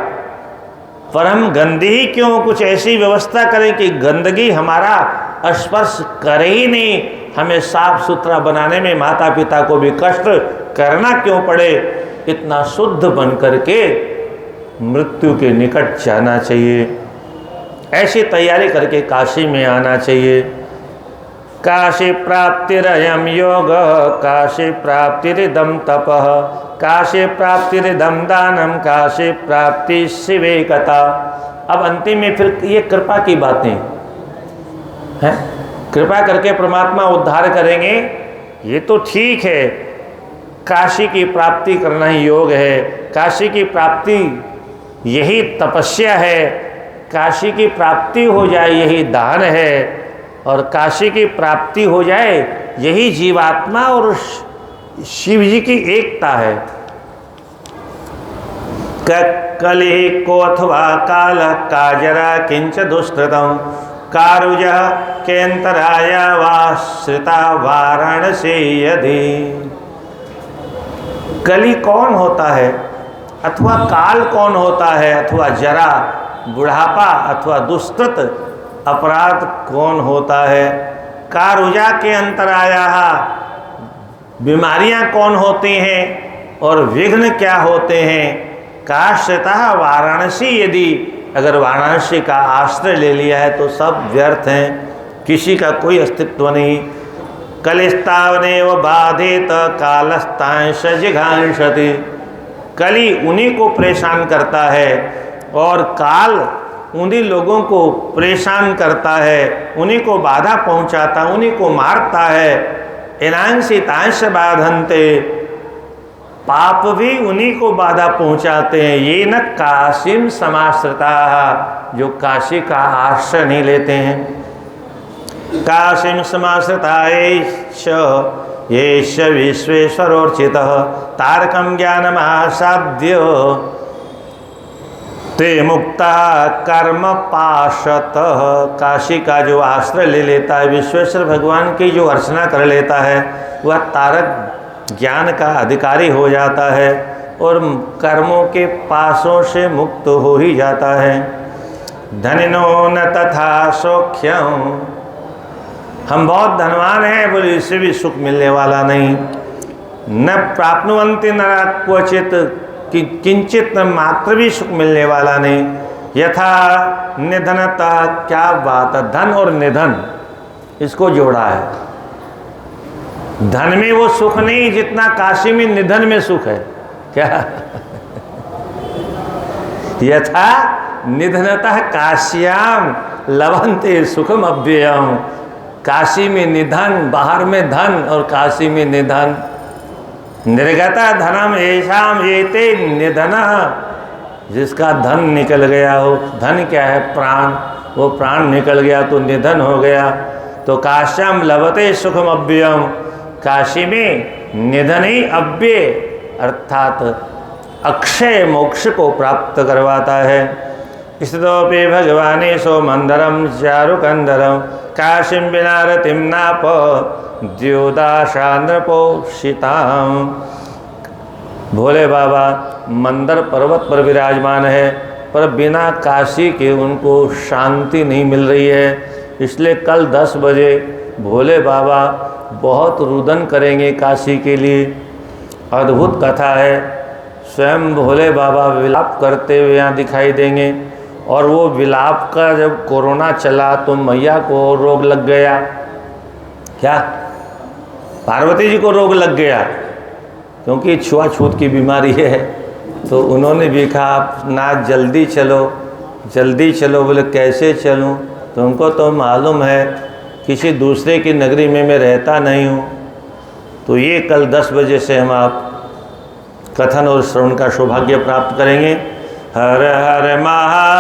Speaker 1: पर हम गंदी ही क्यों, कुछ ऐसी व्यवस्था करें कि गंदगी हमारा स्पर्श करे ही नहीं। हमें साफ सुथरा बनाने में माता पिता को भी कष्ट करना क्यों पड़े। इतना शुद्ध बन करके मृत्यु के निकट जाना चाहिए, ऐसी तैयारी करके काशी में आना चाहिए। काशी प्राप्तिरयम योग काशी प्राप्तिरिदम तपः काशी प्राप्तिरिदम दानम काशी प्राप्ति शिवेकता। अब अंतिम में फिर ये कृपा की बातें हैं, कृपा करके परमात्मा उद्धार करेंगे, ये तो ठीक है। काशी की प्राप्ति करना ही योग है, काशी की प्राप्ति यही तपस्या है, काशी की प्राप्ति हो जाए यही दान है, और काशी की प्राप्ति हो जाए यही जीवात्मा और शिव जी की एकता है। कलि को अथवा काल काजरा किंच दुष्कृतम कारुज केन्तराया वाश्रिता वाराणसी यदि। कलि कौन होता है, अथवा काल कौन होता है, अथवा जरा बुढ़ापा अथवा दुष्कृत अपराध कौन होता है, कारुजा के अंतराया बीमारियां कौन होती हैं और विघ्न क्या होते हैं। काश्रिता वाराणसी यदि, अगर वाराणसी का आश्रय ले लिया है तो सब व्यर्थ हैं, किसी का कोई अस्तित्व नहीं। कलिस्तावनेव बाधित कालस्तांश जिघांसति। कली उन्हीं को परेशान करता है और काल उन्हीं लोगों को परेशान करता है, उन्हीं को बाधा पहुंचाता, उन्हीं को मारता है। इनांसी तांश बाधन्ते, पाप भी उन्हीं को बाधा पहुंचाते हैं। ये न काशीम समाश्रिता, जो काशी का आश्रय नहीं लेते हैं। काशीम समाश्रिता येष विश्वेश्वरोर्चितः तारकं ज्ञानमासाद्य ते मुक्ता कर्म पाशतः। काशी का जो आश्रय ले लेता है, विश्वेश्वर भगवान की जो अर्चना कर लेता है, वह तारक ज्ञान का अधिकारी हो जाता है और कर्मों के पासों से मुक्त हो ही जाता है। धनिनो न तथा सौख्यम, हम बहुत धनवान हैं, बोले इससे भी सुख मिलने वाला नहीं। न प्राप्नुवन्ति नरा क्वचित, किंचित मात्र भी सुख मिलने वाला नहीं। यथा निधनता, क्या बात है, धन और निधन इसको जोड़ा है। धन में वो सुख नहीं जितना काशी में निधन में सुख है। क्या यथा निधनतः काश्याम लभन्ते सुखम अव्ययम, काशी में निधन, बाहर में धन और काशी में निधन। निर्गता धनम येषाम एते निधनः, जिसका धन निकल गया हो, धन क्या है, प्राण, वो प्राण निकल गया तो निधन हो गया। तो काश्याम लभते सुखम अव्ययम, काशी में निधन ही अव्यय अर्थात अक्षय मोक्ष को प्राप्त करवाता है। स्थितोपि भगवाने सो मंदरम चारुकंदरम काशीं विनारतिं नाप द्योदाशांद्रपोषिताम। भोले बाबा मंदर पर्वत पर विराजमान है, पर बिना काशी के उनको शांति नहीं मिल रही है। इसलिए कल 10 बजे भोले बाबा बहुत रुदन करेंगे काशी के लिए। अद्भुत कथा है, स्वयं भोले बाबा विलाप करते हुए यहाँ दिखाई देंगे। और वो विलाप का जब कोरोना चला तो मैया को रोग लग गया। क्या? पार्वती जी को रोग लग गया, क्योंकि छुआछूत की बीमारी है। तो उन्होंने भी कहा आप ना जल्दी चलो, जल्दी चलो। बोले कैसे चलूं? तुमको तो मालूम है किसी दूसरे की नगरी में मैं रहता नहीं हूँ। तो ये कल 10 बजे से हम आप कथन और श्रवण का सौभाग्य प्राप्त करेंगे। हर हर महा